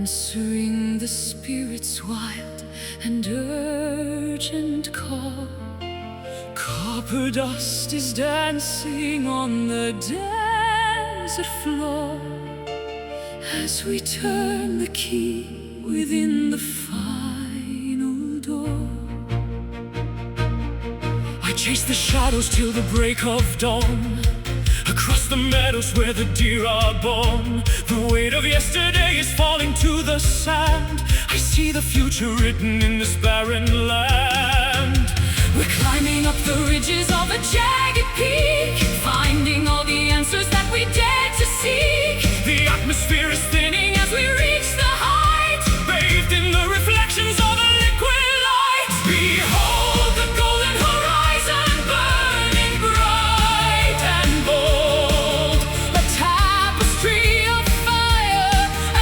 answering the spirit's wild and urgent call. Copper dust is dancing on the desert floor as we turn the key within the final door. I chase the shadows till the break of dawn, across the meadows where the deer are born. The weight of yesterday is falling to the sand. I see the future written in this barren land. We're climbing up the ridges of a jagged peak, finding all the answers that we dared to seek. The atmosphere is thinning as we reach the height, bathed in the reflections of a liquid light. Behold the golden horizon, burning bright and bold, a tapestry of fire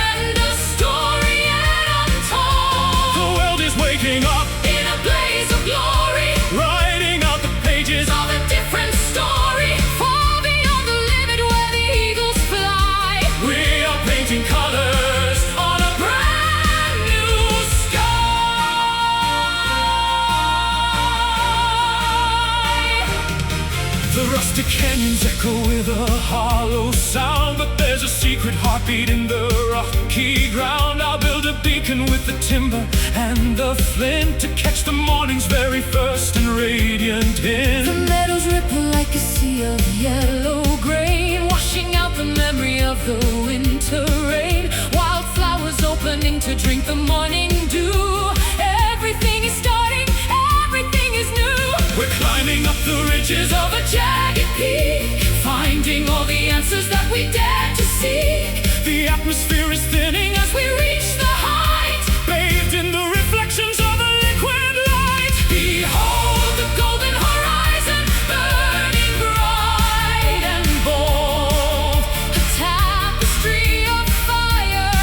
and a story yet untold. The world is waking up in a blaze of glory, writing out the pages of a different story, far beyond the limit where the eagles fly. We are painting colors on a brand new sky. The rustic canyons echo with a hollow sound, but there's a secret heartbeat in the rocky ground. I'll build a beacon with the timber and the flint to catch the morning's very first and radiant hint. The meadows ripple like a sea of yellow grain, washing out the memory of the winter rain. Wildflowers opening to drink the morning dew. Everything is starting, everything is new. We're climbing up the ridges of a jagged peak, finding all the answers that we dared to seek. The atmosphere is thinning as we reach the height, bathed in the reflections of a liquid light. Behold the golden horizon, burning bright and bold, a tapestry of fire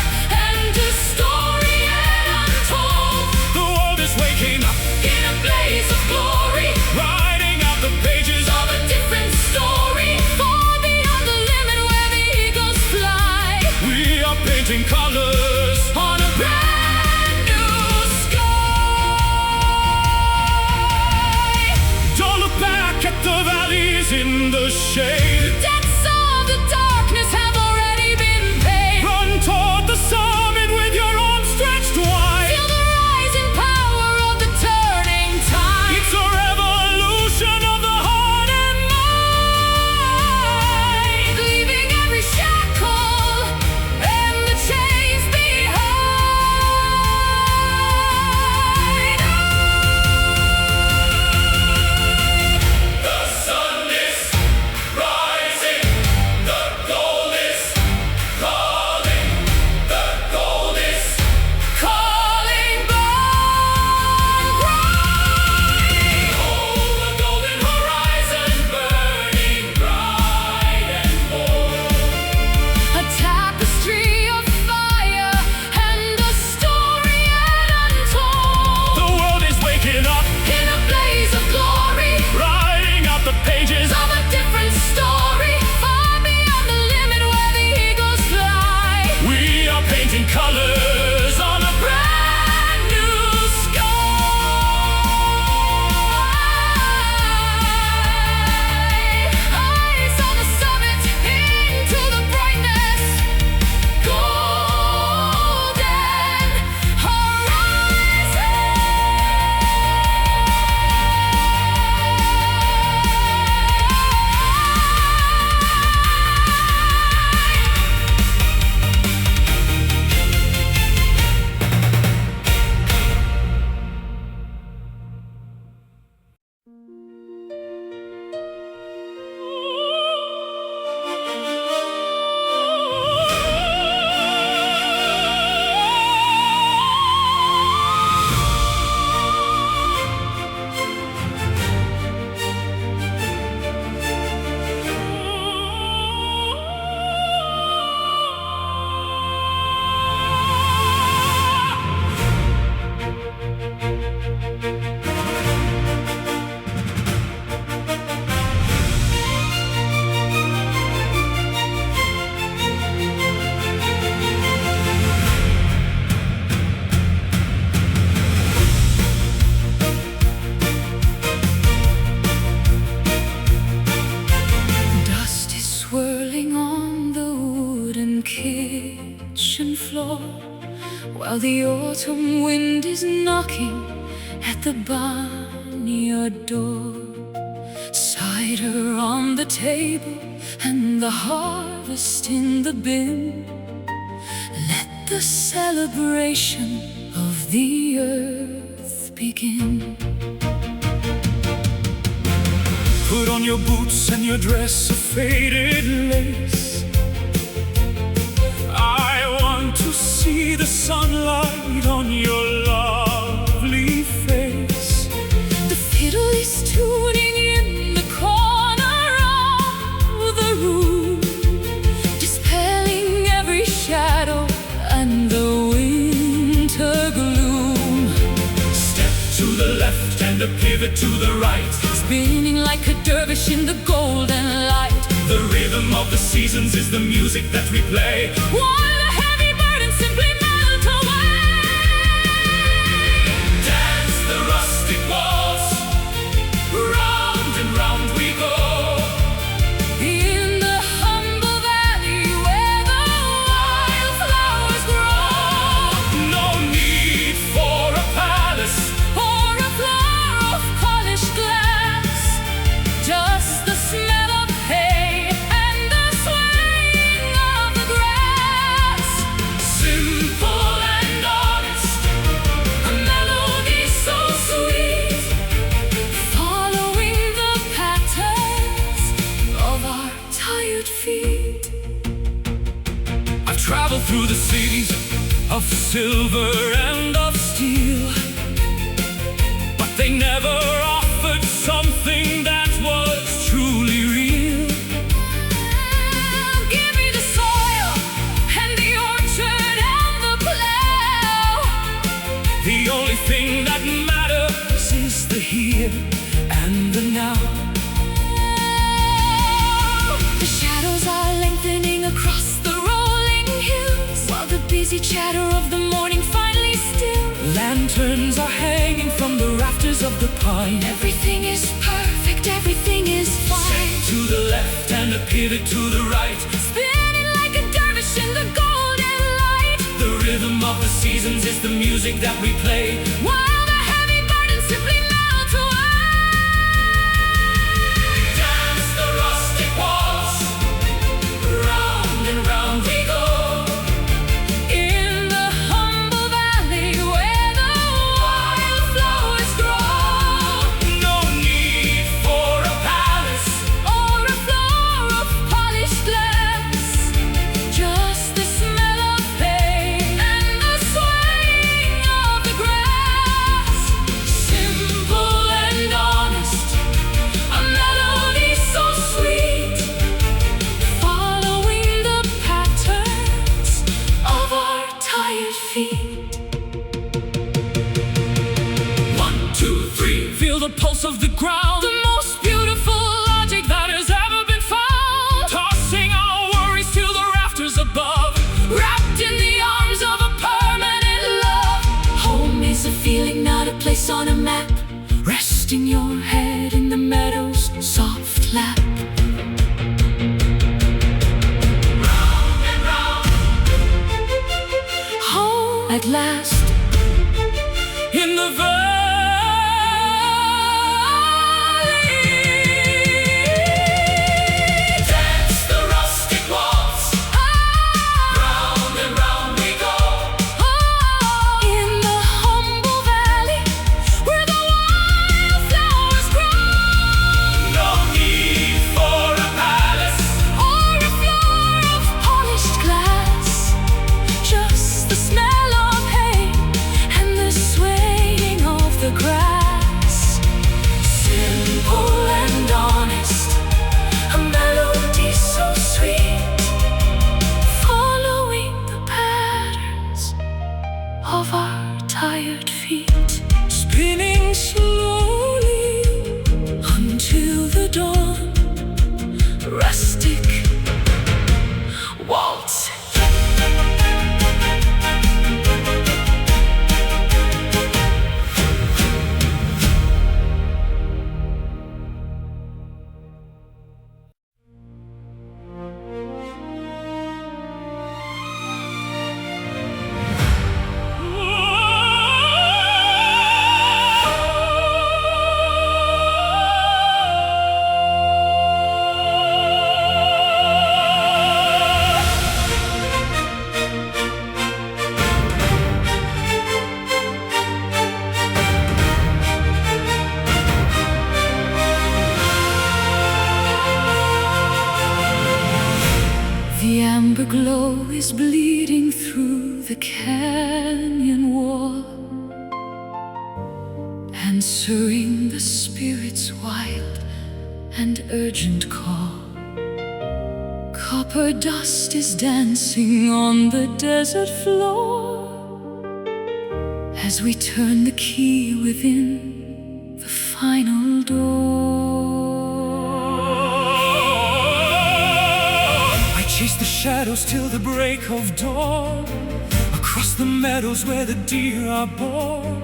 and a story yet untold. The world is waking up in a blaze of glory, writing out the pages of a different story, far beyond the limit where the eagles fly. We are painting colors on a brand new sky. Don't look back at the valleys in the shade. The debts of the darkness have already been paid. Run toward the summit with your arms stretched wide. Feel the rising power of the turning tide. It's a revolution of the heart and mind, leaving every shackle and the chains behind. The sun is rising. the autumn wind is knocking at the barnyard door. Cider on the table and the harvest in the bin. Let the celebration of the earth begin. Put on your boots and your dress of faded lace. I want to see the sunlight on your lovely face. The fiddle is tuning in the corner of the room, dispelling every shadow and the winter gloom. Step to the left and a pivot to the right, spinning like a dervish in the golden light. The rhythm of the seasons is the music that we play. While the heavy burdens simply melt away. Dance the rustic waltz, round and round we go. In the humble valley where the wildflowers grow. No need for a palace or a floor of polished glass, just the smell of hay and the swaying of the grass. simple and honest, A melody so sweet, following the patterns of our tired feet. I've traveled through the cities of silver and of steel, but they never offered something that was truly real. Give me the soil and the orchard and the plow. The only thing that matters is the here and the now. The shadows are lengthening across the rolling hills, while the busy chatter of the morning finally stills. Lanterns are hanging from the rafters of the pine. Everything is perfect, everything is fine. To the left and a pivot to the right, Spinning like a dervish in the golden light. the rhythm of the seasons is the music that we play. While the heavy burdens simply melt away. Dance the rustic waltz, round and round we go. In the humble valley where the wildflowers grow. No need for a palace Or a floor of polished glass, just the smell of hay and the swaying of the grass. Simple and honest, a melody so sweet, following the patterns of our tired feet. 1, 2, 3. Feel the pulse of the ground, The most beautiful logic that has ever been found, tossing our worries to the rafters above. wrapped in the arms of a permanent love. Home is a feeling, not a place on a map. Resting your head in the meadow's soft lap. Round and round Home at last. in the valley. Dance the rustic waltz, round and round we go. In the humble valley where the wildflowers grow. No need for a palace Or a floor of polished glass, just the smell of hay and the swaying of the grass. Simple and honest, a melody so sweet, following the patterns of our tired feet. spinning slowly Until the dawn, rustic waltz. answering the spirit's wild and urgent call. Copper dust is dancing on the desert floor as we turn the key within the final door. I chase the shadows till the break of dawn, across the meadows where the deer are born.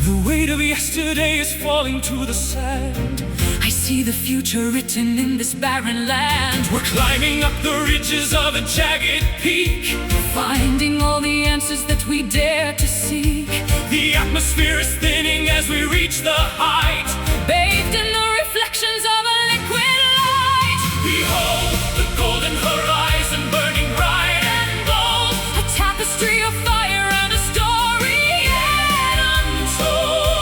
The weight of yesterday is falling to the sand. I see the future written in this barren land. We're climbing up the ridges of a jagged peak, finding all the answers that we dare to seek. The atmosphere is thinning as we reach the height, bathed in the reflections of a liquid light. Behold the golden horizon burning bright and bold, a tapestry of fire and a story yet untold.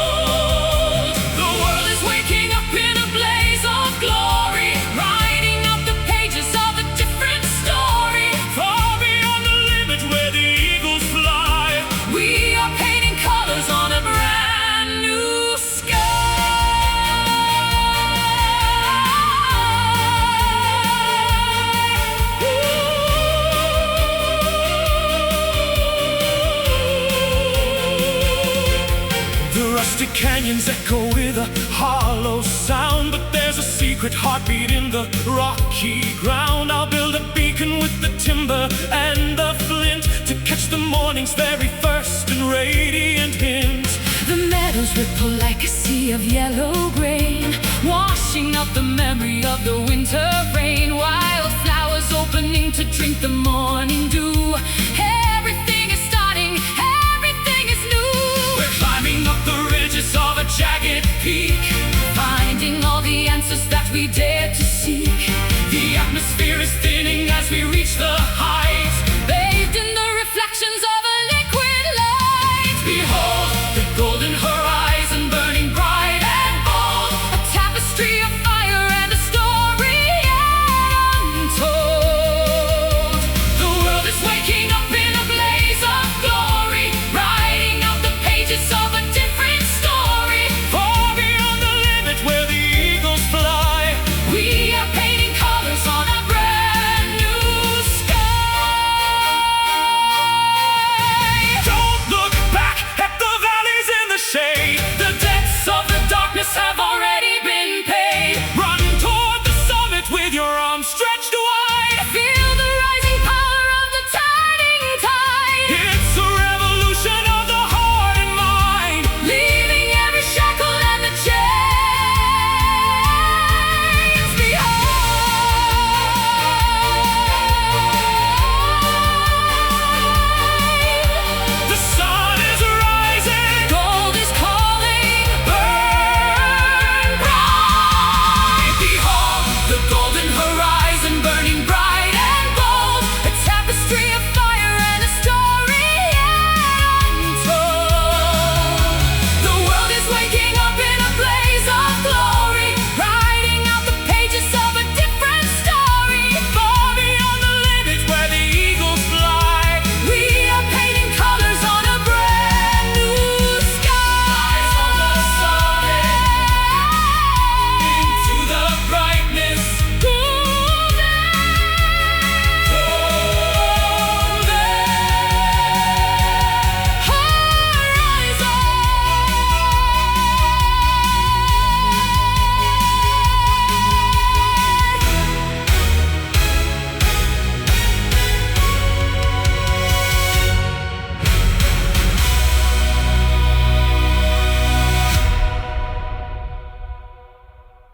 The world is waking up in a blaze of glory, writing out the pages of a different story. far beyond the limit where the eagles fly. We are painting colors on a brand new sky. The rustic canyons echo with a hollow sound, but there's a secret heartbeat in the rocky ground. I'll build a beacon with the timber and the flint to catch the morning's very first and radiant hint. The meadows ripple like a sea of yellow grain, washing out the memory of the winter rain. Wildflowers opening to drink the morning dew. Everything is starting, everything is new. We're climbing up the ridges of a jagged peak, Finding all the answers that we dare to seek. the atmosphere is thinning as we reach the